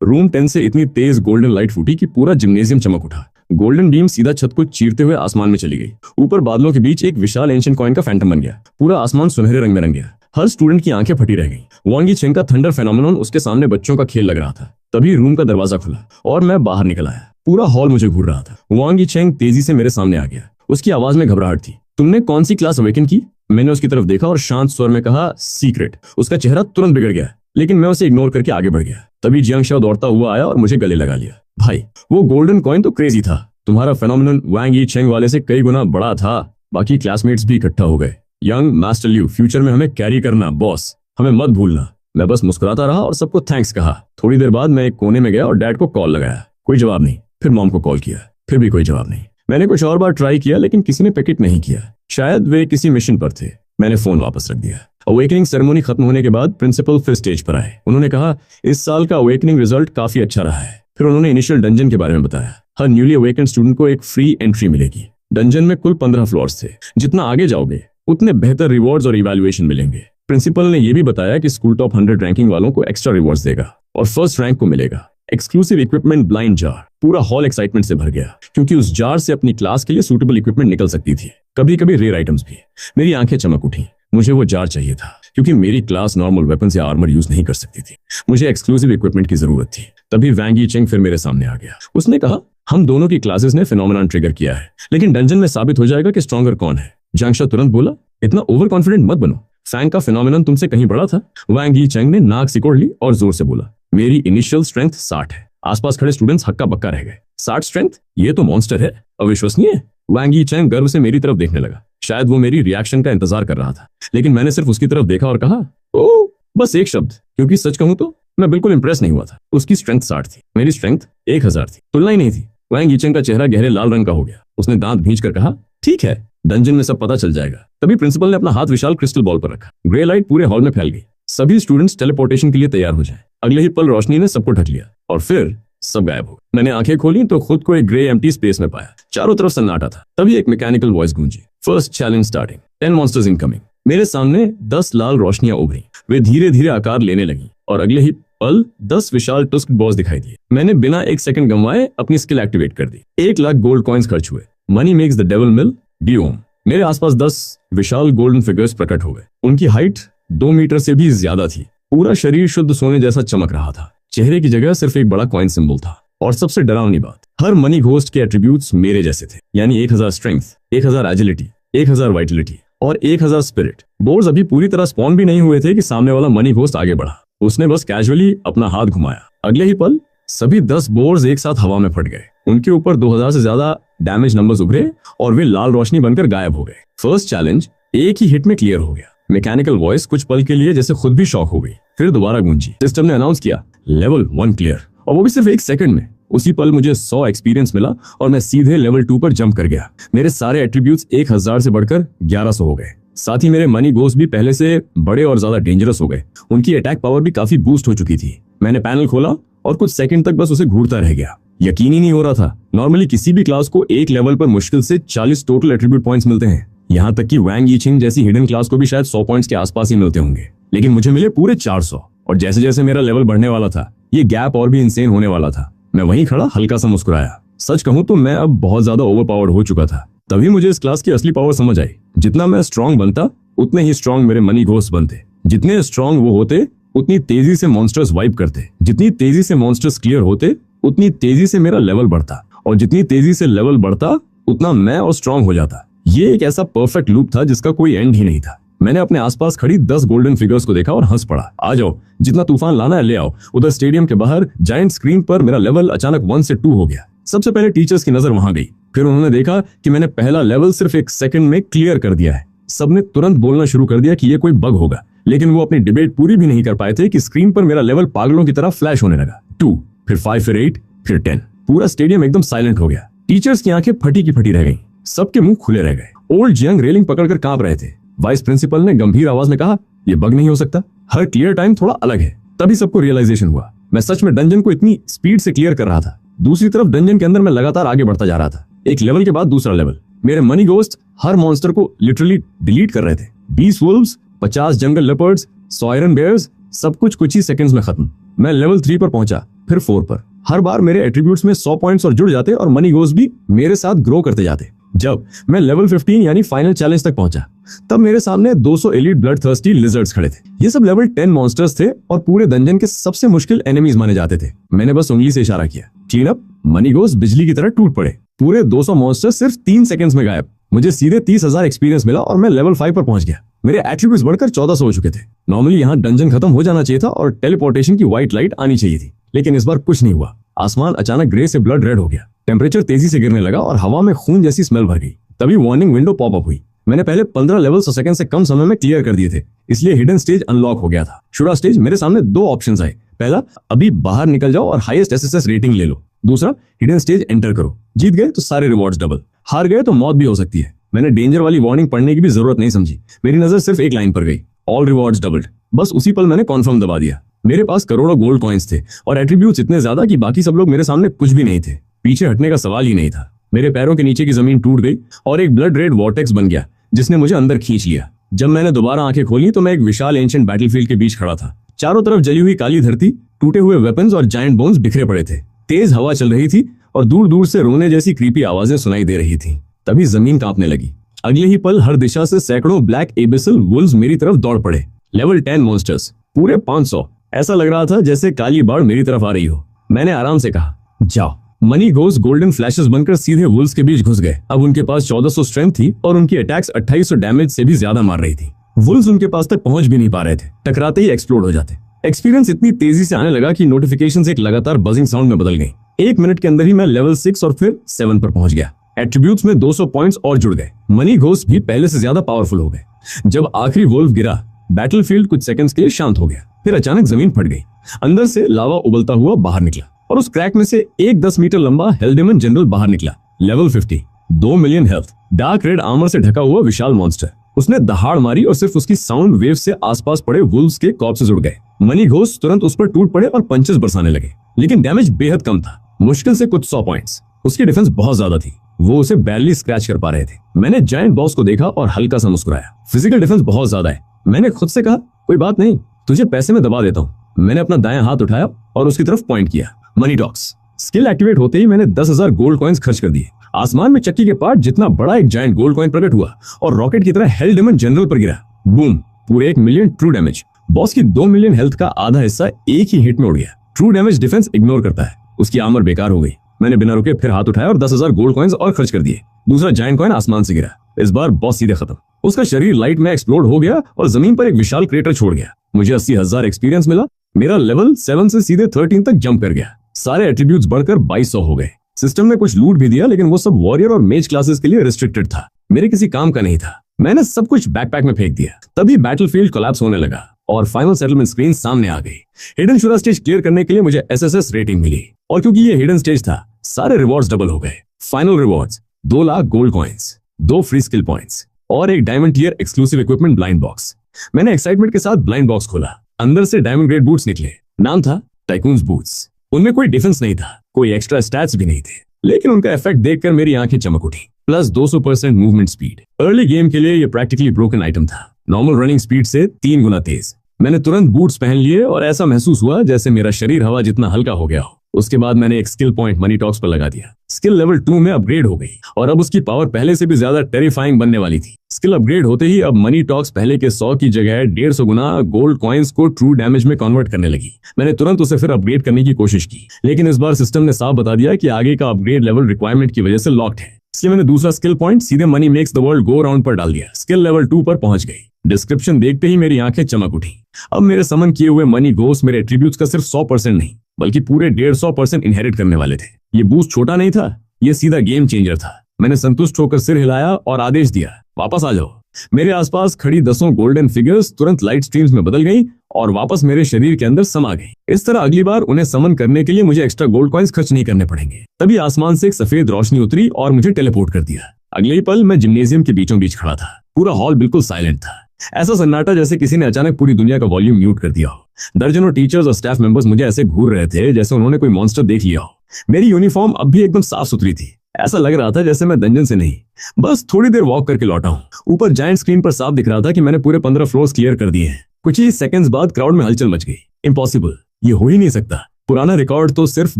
रूम 10 से इतनी तेज गोल्डन लाइट फूटी कि पूरा जिम्नेजियम चमक उठा। गोल्डन बीम सीधा छत को चीरते हुए आसमान में चली गई। ऊपर बादलों के बीच एक विशाल एंशिएंट कॉइन का फैंटम बन गया। पूरा आसमान सुनहरे रंग में रंग गया। हर स्टूडेंट की आंखें फटी रह गईं। वांग यीचेंग का थंडर फेनोमेनन उसके सामने बच्चों का खेल लग रहा था। तभी रूम का दरवाजा खुला और मैं बाहर निकल आया। पूरा हॉल मुझे घूर रहा था। वांग यीचेंग तेजी से मेरे सामने आ गया। उसकी आवाज में घबराहट थी। तुमने कौन सी क्लास अवेकन की? मैंने उसकी तरफ देखा और शांत स्वर में कहा, सीक्रेट। उसका चेहरा तुरंत बिगड़ गया, लेकिन मैं उसे इग्नोर करके आगे बढ़ गया। तभी जियांग शाओ दौड़ता हुआ आया और मुझे गले लगा लिया। भाई, वो गोल्डन कॉइन तो क्रेजी था। तुम्हारा फेनोमेनन वांग यीचेंग वाले से कई गुना बड़ा था। बाकी क्लासमेट्स भी इकट्ठा हो गए। यंग मास्टर लियू, फ्यूचर में हमें कैरी करना बॉस, हमें मत भूलना। मैं बस मुस्कुराता रहा और सबको थैंक्स कहा। थोड़ी देर बाद मैं एक कोने में गया और डैड को कॉल लगाया। कोई जवाब नहीं। फिर मॉम को कॉल किया, फिर भी कोई जवाब नहीं। मैंने कुछ और बार ट्राई किया, लेकिन किसी ने पिक नहीं किया। शायद वे किसी मिशन पर थे। मैंने फोन वापस रख दिया। अवेकनिंग सेरेमनी खत्म होने के बाद प्रिंसिपल फिर स्टेज पर आए। उन्होंने कहा, इस साल का अवेकनिंग रिजल्ट काफी अच्छा रहा है। फिर उन्होंने इनिशियल डंजन के बारे में बताया। हर न्यूली अवेकन स्टूडेंट को एक फ्री एंट्री मिलेगी। डंजन में कुल 15 फ्लोर्स थे। जितना आगे जाओगे उतने बेहतर रिवॉर्ड्स और इवैल्यूएशन मिलेंगे। प्रिंसिपल ने यह भी बताया कि स्कूल टॉप 100 रैंकिंग वालों को एक्स्ट्रा रिवॉर्ड्स देगा और फर्स्ट रैंक को मिलेगा एक्सक्लूसिव इक्विपमेंट ब्लाइंड जार। पूरा हॉल एक्साइटमेंट से भर गया क्योंकि उस जार से अपनी क्लास के लिए सूटेबल इक्विपमेंट निकल सकती थी, कभी कभी रेयर आइटम्स भी। मेरी आंखें चमक उठी। मुझे वो जार चाहिए था क्योंकि मेरी क्लास नॉर्मल वेपन्स या आर्मर यूज नहीं कर सकती थी। मुझे एक्सक्लूसिव इक्विपमेंट की जरूरत थी। तभी वैंग यीचेंग फिर मेरे सामने आ गया। उसने कहा, हम दोनों की क्लासेस ने फिनोमेनन ट्रिगर किया है, लेकिन डंजन में साबित हो जाएगा कि स्ट्रॉन्गर कौन है। जांगशा तुरंत बोला, इतना ओवर कॉन्फिडेंट मत बनो। फैंग का फिनोमेनन तुमसे कहीं बड़ा था। वैंग यीचेंग ने नाक सिकोड़ ली और जोर से बोला, मेरी इनिशियल स्ट्रेंथ 60 है। आसपास खड़े स्टूडेंट्स हक्का बक्का रह गए। 60 स्ट्रेंथ? ये तो मॉन्स्टर है, अविश्वसनीय। वैंग यीचेंग गर्व से मेरी तरफ देखने लगा। शायद वो मेरी रिएक्शन का इंतजार कर रहा था, लेकिन मैंने सिर्फ उसकी तरफ देखा और कहा, ओह, बस एक शब्द। क्योंकि सच कहूं तो मैं बिल्कुल इंप्रेस नहीं हुआ था। उसकी स्ट्रेंथ 60 थी, मेरी स्ट्रेंथ 1000 थी। तुलना ही नहीं थी। वैंग यीचेंग का चेहरा गहरे लाल रंग का हो गया। उसने दांत भींच कर कहा, ठीक है, डंजन में सब पता चल जाएगा। तभी प्रिंसिपल ने अपना हाथ विशाल क्रिस्टल बॉल पर रखा। ग्रे लाइट पूरे हॉल में फैल गई। सभी स्टूडेंट्स टेलीपोर्टेशन के लिए तैयार हो जाएं। अगले ही पल रोशनी ने सबको ढक लिया और फिर सब गायब हो गए। मैंने आंखें खोली तो खुद को एक ग्रे एम्प्टी स्पेस में पाया। चारों तरफ सन्नाटा था। तभी एक मैकेनिकल वॉइस गूंजी, first challenge starting, 10 monsters incoming. मेरे सामने 10 लाल रोशनियां उभरी। वे धीरे धीरे आकार लेने लगी और अगले ही पल 10 विशाल टस्क्ड बॉस दिखाई दिए। मैंने बिना एक सेकंड गंवाए अपनी स्किल एक्टिवेट कर दी। 1 लाख गोल्ड कॉइन्स खर्च हुए। मनी मेक्स द डेविल मिल डिओम। मेरे आसपास 10 विशाल गोल्डन फिगर्स प्रकट हो गए। उनकी हाइट 2 मीटर से भी ज्यादा थी। पूरा शरीर शुद्ध सोने जैसा चमक रहा था। चेहरे की जगह सिर्फ एक बड़ा कॉइन सिंबल था। और सबसे डरावनी बात, हर मनी घोस्ट के एट्रीब्यूट्स मेरे जैसे थे, यानी 1000 स्ट्रेंथ, 1000 एजिलिटी, 1000 वाइटलिटी और 1000 स्पिरिट। बोर्ड्स अभी पूरी तरह स्पॉन भी नहीं हुए थे कि सामने वाला मनी घोस्ट आगे बढ़ा। उसने बस कैजुअली अपना हाथ घुमाया। अगले ही पल सभी 10 बोर्ड्स एक साथ हवा में फट गए। उनके ऊपर 2000 से ज्यादा डैमेज नंबर्स उभरे और वे लाल रोशनी बनकर गायब हो गए। फर्स्ट चैलेंज एक ही हिट में क्लियर हो गया। मैकेनिकल वॉइस कुछ पल के लिए जैसे खुद भी शॉक हो गई, फिर दोबारा गूंजी। सिस्टम ने अनाउंस किया, लेवल 1 क्लियर, और वो भी सिर्फ 1 सेकंड में। उसी पल मुझे 100 एक्सपीरियंस मिला और मैं सीधे लेवल 2 पर जंप कर गया। मेरे सारे एट्रीब्यूट्स 1000 से बढ़कर 1100 हो गए। साथ ही मेरे मनी घोस्ट भी पहले से बड़े और ज्यादा डेंजरस हो गए। उनकी अटैक पावर भी काफी बूस्ट हो चुकी थी। मैंने पैनल खोला और कुछ सेकंड तक बस उसे घूरता रह गया। यकीन ही नहीं हो रहा था। नॉर्मली किसी भी क्लास को एक लेवल पर मुश्किल से 40 टोटल एट्रीब्यूट पॉइंट्स मिलते हैं। यहाँ तक कि वैंग यीचेंग जैसी हिडन क्लास को भी शायद 100 पॉइंट्स के आसपास ही मिलते होंगे, लेकिन मुझे मिले पूरे 400। और जैसे जैसे मेरा लेवल बढ़ने वाला था, ये गैप और भी इंसेन होने वाला था। मैं वहीं खड़ा हल्का सा मुस्कुराया। सच कहूं तो मैं अब बहुत ज्यादा ओवरपावर्ड हो चुका था। तभी मुझे इस क्लास की असली पावर समझ आई। जितना मैं स्ट्रांग बनता, उतने ही स्ट्रांग मेरे मनी घोस्ट बनते। जितने स्ट्रांग वो होते, उतनी तेजी से मॉन्स्टर्स वाइप करते। जितनी तेजी से मॉन्स्टर्स क्लियर होते, उतनी तेजी से मेरा लेवल बढ़ता। और जितनी तेजी से लेवल बढ़ता, उतना मैं और स्ट्रांग हो जाता। ये एक ऐसा परफेक्ट लूप था जिसका कोई एंड ही नहीं था। मैंने अपने आसपास खड़ी 10 गोल्डन फिगर्स को देखा और हंस पड़ा। आ जाओ, जितना तूफान लाना है ले आओ। उधर स्टेडियम के बाहर जायंट स्क्रीन पर मेरा लेवल अचानक 1 से 2 हो गया। सबसे पहले टीचर्स की नजर वहां गई। फिर उन्होंने देखा कि मैंने पहला लेवल सिर्फ 1 सेकंड में क्लियर कर दिया है। सबने तुरंत बोलना शुरू कर दिया कि ये कोई बग होगा, लेकिन वो अपनी डिबेट पूरी भी नहीं कर पाए थे कि स्क्रीन पर मेरा लेवल पागलों की तरह फ्लैश होने लगा। 2, फिर 5, फिर 8, फिर 10। पूरा स्टेडियम एकदम साइलेंट हो गया। टीचर्स की आंखें फटी की फटी रह गईं। सबके मुंह खुले रह गए। ओल्ड जियांग रेलिंग पकड़कर कांप रहे थे। वाइस प्रिंसिपल ने गंभीर आवाज में कहा, ये बग नहीं हो सकता, हर क्लियर टाइम थोड़ा अलग है। तभी सबको रियलाइजेशन हुआ, मैं सच में डंजन को इतनी स्पीड से क्लियर कर रहा था। दूसरी तरफ डंजन के अंदर मैं लगातार आगे बढ़ता जा रहा था, एक लेवल के बाद दूसरा लेवल। मेरे मनी घोस्ट हर मॉन्स्टर को लिटरली डिलीट कर रहे थे। 20 वुल्व्स, 50 जंगल लेपर्ड्स, 100 आयरन बेयर्स, सब कुछ ही सेकंड्स में खत्म। मैं लेवल 3 पर पहुंचा, फिर 4 पर। हर बार मेरे एट्रीब्यूट्स में 100 पॉइंट्स और जुड़ जाते और मनी घोस्ट भी मेरे साथ ग्रो करते जाते। जब मैं लेवल 15 यानी फाइनल चैलेंज तक पहुंचा, तब मेरे सामने 200 एलीट ब्लड थर्स्टी लिजर्ड्स खड़े थे। ये सब लेवल 10 मॉन्स्टर्स थे और पूरे डंजन के सबसे मुश्किल एनिमीज माने जाते थे। मैंने बस उंगली से इशारा किया, क्लीन अप। मनी घोस्ट बिजली की तरह टूट पड़े। पूरे 200 मॉन्स्टर्स सिर्फ 3 सेकंड्स में गायब। मुझे सीधे 30,000 एक्सपीरियंस मिला और मैं लेवल 5 पर पहुंच गया। मेरे एट्रीब्यूट्स बढ़कर 1400 हो चुके थे। नॉर्मली यहाँ डंजन खत्म हो जाना चाहिए था और टेलीपोर्टेशन की व्हाइट लाइट आनी चाहिए थी, लेकिन इस बार कुछ नहीं हुआ। आसमान अचानक ग्रे से ब्लड रेड हो गया। टेम्परेचर तेजी से गिरने लगा और हवा में खून जैसी स्मेल भर गई। तभी वार्निंग विंडो पॉप अप हुई। मैंने पहले 15 लेवल्स 100 सेकंड से कम समय में क्लियर कर दिए थे, इसलिए हिडन स्टेज अनलॉक हो गया था। शुरा स्टेज मेरे सामने 2 ऑप्शंस आए। पहला, अभी बाहर निकल जाओ और हाईएस्ट एसएसएस रेटिंग ले लो। दूसरा, हिडन स्टेज एंटर करो। जीत गए तो सारे रिवॉर्ड्स डबल, हार गए तो मौत भी हो सकती है। मैंने डेंजर वाली वार्निंग पढ़ने की भी जरूरत नहीं समझी। मेरी नजर सिर्फ एक लाइन पर गई, ऑल रिवॉर्ड्स डबल्ड। बस उसी पल मैंने कॉन्फर्म दबा दिया। मेरे पास करोड़ों गोल्ड कॉइन्स थे और एट्रीब्यूट्स इतने ज्यादा कि बाकी सब लोग मेरे सामने कुछ भी नहीं थे। पीछे हटने का सवाल ही नहीं था। मेरे पैरों के नीचे की जमीन टूट गई और एक ब्लड रेड वॉर्टेक्स बन गया जिसने मुझे अंदर खींच लिया। जब मैंने दोबारा आंखें खोली तो मैं एक विशाल एंशिएंट बैटलफील्ड के बीच खड़ा था। चारों तरफ जली हुई काली धरती, टूटे हुए वेपन्स और जायंट बोन्स बिखरे पड़े थे। तेज हवा चल रही थी और दूर दूर से रोने जैसी क्रीपी आवाजें सुनाई दे रही थी। तभी जमीन कांपने लगी। अगले ही पल हर दिशा से सैकड़ों ब्लैक एबिसल वुल्व्स मेरी तरफ दौड़ पड़े। लेवल 10 मॉन्स्टर्स, पूरे 500। ऐसा लग रहा था जैसे काली बाढ़ मेरी तरफ आ रही हो। मैंने आराम से कहा, जाओ। मनी घोस्ट गोल्डन फ्लैशेस बनकर सीधे वुल्व्स के बीच घुस गए। अब उनके पास 1400 स्ट्रेंथ थी और उनकी अटैक्स 2800 डैमेज से भी ज्यादा मार रही थी। वुल्व्स उनके पास तक पहुंच भी नहीं पा रहे थे, टकराते ही एक्सप्लोड हो जाते। एक्सपीरियंस इतनी तेजी से आने लगा कि नोटिफिकेशंस एक लगातार बजिंग साउंड में बदल गई। 1 मिनट के अंदर ही मैं लेवल 6 और फिर 7 पर पहुंच गया। एट्रीब्यूट्स में 200 पॉइंट्स और जुड़ गए। मनी घोस्ट भी पहले से ज्यादा पावरफुल हो गए। जब आखिरी वुल्व गिरा, बैटलफील्ड कुछ सेकंड्स के लिए शांत हो गया। फिर अचानक जमीन फट गई। अंदर से लावा उबलता हुआ बाहर निकला और उस क्रैक में से एक 10 मीटर लंबा हेल्डेमन जनरल बाहर निकला। Level 50, 2 million health, dark red armour से ढका हुआ विशाल मॉन्स्टर। उसने दहाड़ मारी और सिर्फ उसकी साउंड वेव से आसपास पड़े वुल्व्स के कॉर्प्सेस उड़ गए। मनी घोस्ट तुरंत उस पर टूट पड़े और पंचेस बरसाने लगे, लेकिन डैमेज बेहद कम था, मुश्किल से कुछ 100 पॉइंट्स। उसकी डिफेंस बहुत ज्यादा थी, वो उसे बैरली स्क्रैच कर पा रहे थे। मैंने जायंट बॉस को देखा और हल्का सा मुस्कुराया। फिजिकल डिफेंस बहुत ज्यादा है। मैंने खुद से कहा, कोई बात नहीं, तुझे पैसे में दबा देता हूँ। मैंने अपना दायां हाथ उठाया और उसकी तरफ पॉइंट किया। मनी टॉक्स स्किल एक्टिवेट होते ही मैंने 10,000 गोल्ड कॉइन्स खर्च कर दिए। आसमान में चक्की के पार्ट जितना बड़ा एक जायंट गोल्ड कॉइन प्रकट हुआ और रॉकेट की तरह हेल्डेमन जनरल पर गिरा। बूम, पूरे 1 मिलियन ट्रू डैमेज। बॉस की 2 मिलियन हेल्थ का आधा हिस्सा एक ही हिट में उड़ गया। ट्रू डैमेज डिफेंस इग्नोर करता है। उसकी आर्मर बेकार हो गई। मैंने बिना रुके फिर हाथ उठाया और 10,000 गोल्ड कॉइन्स और खर्च कर दिए। दूसरा जायंट कॉइन आसमान से गिरा। इस बार बॉस सीधे खत्म। उसका शरीर लाइट में एक्सप्लोड हो गया और जमीन पर एक विशाल क्रेटर छोड़ गया। मुझे 80,000 एक्सपीरियंस मिला। मेरा लेवल 7 से सीधे 13 तक जंप कर गया। सारे एट्रीब्यूट्स बढ़कर 2200 हो गए। सिस्टम ने कुछ लूट भी दिया, लेकिन वो सब वॉरियर और मेज क्लासेस के लिए रिस्ट्रिक्टेड था, मेरे किसी काम का नहीं था। मैंने सब कुछ बैकपैक में फेंक दिया। तभी बैटलफील्ड कोलैप्स होने लगा और फाइनल सेटलमेंट स्क्रीन सामने आ गई। हिडन शुरा स्टेज क्लियर करने के लिए मुझे एसएसएस रेटिंग मिली और क्योंकि ये हिडन स्टेज था, सारे रिवॉर्ड्स डबल हो गए। Final rewards 2 lakh gold coins, 2 free skill points और एक diamond tier exclusive equipment blind box. मैंने एक्साइटमेंट के साथ ब्लाइंड बॉक्स खोला। अंदर से डायमंड ग्रेड बूट्स निकले। नाम था टाइकून्स बूट्स। उनमें कोई डिफेंस नहीं था, कोई एक्स्ट्रा स्टैट्स भी नहीं थे, लेकिन उनका इफेक्ट देखकर मेरी आंखें चमक उठी। Plus 200% movement speed. Early game के लिए ये प्रैक्टिकली ब्रोकन आइटम था, नॉर्मल रनिंग स्पीड से 3 गुना तेज। मैंने तुरंत बूट्स पहन लिए और ऐसा महसूस हुआ जैसे मेरा शरीर हवा जितना हल्का हो गया हो। उसके बाद मैंने एक स्किल पॉइंट मनी टॉक्स पर लगा दिया। स्किल लेवल 2 में अपग्रेड हो गई और अब उसकी पावर पहले से भी ज्यादा टेरिफाइंग बनने वाली थी। स्किल अपग्रेड होते ही अब मनी टॉक्स पहले के 100 की जगह 150 गुना गोल्ड कॉइन्स को ट्रू डैमेज में कन्वर्ट करने लगी। मैंने तुरंत उसे फिर अपग्रेड करने की कोशिश की, लेकिन इस बार सिस्टम ने साफ बता दिया कि आगे का अपग्रेड लेवल रिक्वायरमेंट की वजह से लॉक्ड है। इसलिए मैंने दूसरा स्किल पॉइंट सीधे money makes the world go round पर डाल दिया। स्किल लेवल 2 पर पहुंच गई। डिस्क्रिप्शन देखते ही मेरी आंखें चमक उठी। अब मेरे समन किए हुए मनी घोस्ट मेरे एट्रीब्यूट्स का सिर्फ 100% नहीं, बल्कि पूरे 150% इनहेरिट करने वाले थे। ये बूस्ट छोटा नहीं था, ये सीधा गेम चेंजर था। मैंने संतुष्ट होकर सिर हिलाया और आदेश दिया, वापस आ जाओ। मेरे आसपास खड़ी 10 गोल्डन फिगर्स तुरंत लाइट स्ट्रीम्स में बदल गई और वापस मेरे शरीर के अंदर समा गई। इस तरह अगली बार उन्हें समन करने के लिए मुझे एक्स्ट्रा गोल्ड कॉइन्स खर्च नहीं करने पड़ेंगे। तभी आसमान से एक सफेद रोशनी उतरी और मुझे टेलीपोर्ट कर दिया। अगले ही पल मैं जिम्नेजियम के बीचों बीच खड़ा था। पूरा हॉल बिल्कुल साइलेंट था। ऐसा सन्नाटा जैसे किसी ने अचानक पूरी दुनिया का वॉल्यूम म्यूट कर दिया हो। दर्जनों टीचर्स और स्टाफ मेंबर्स मुझे ऐसे घूर रहे थे जैसे उन्होंने कोई मॉन्स्टर देख लिया हो। मेरी यूनिफॉर्म अब भी एकदम साफ सुथरी थी। ऐसा लग रहा था जैसे मैं डंजन से नहीं, बस थोड़ी देर वॉक करके लौटा हूँ। ऊपर जायंट स्क्रीन पर साफ दिख रहा था कि मैंने पूरे 15 फ्लोर्स क्लियर कर दिए हैं। कुछ ही सेकंड्स बाद क्राउड में हलचल मच गई। इम्पॉसिबल, ये हो ही नहीं सकता। पुराना रिकॉर्ड तो सिर्फ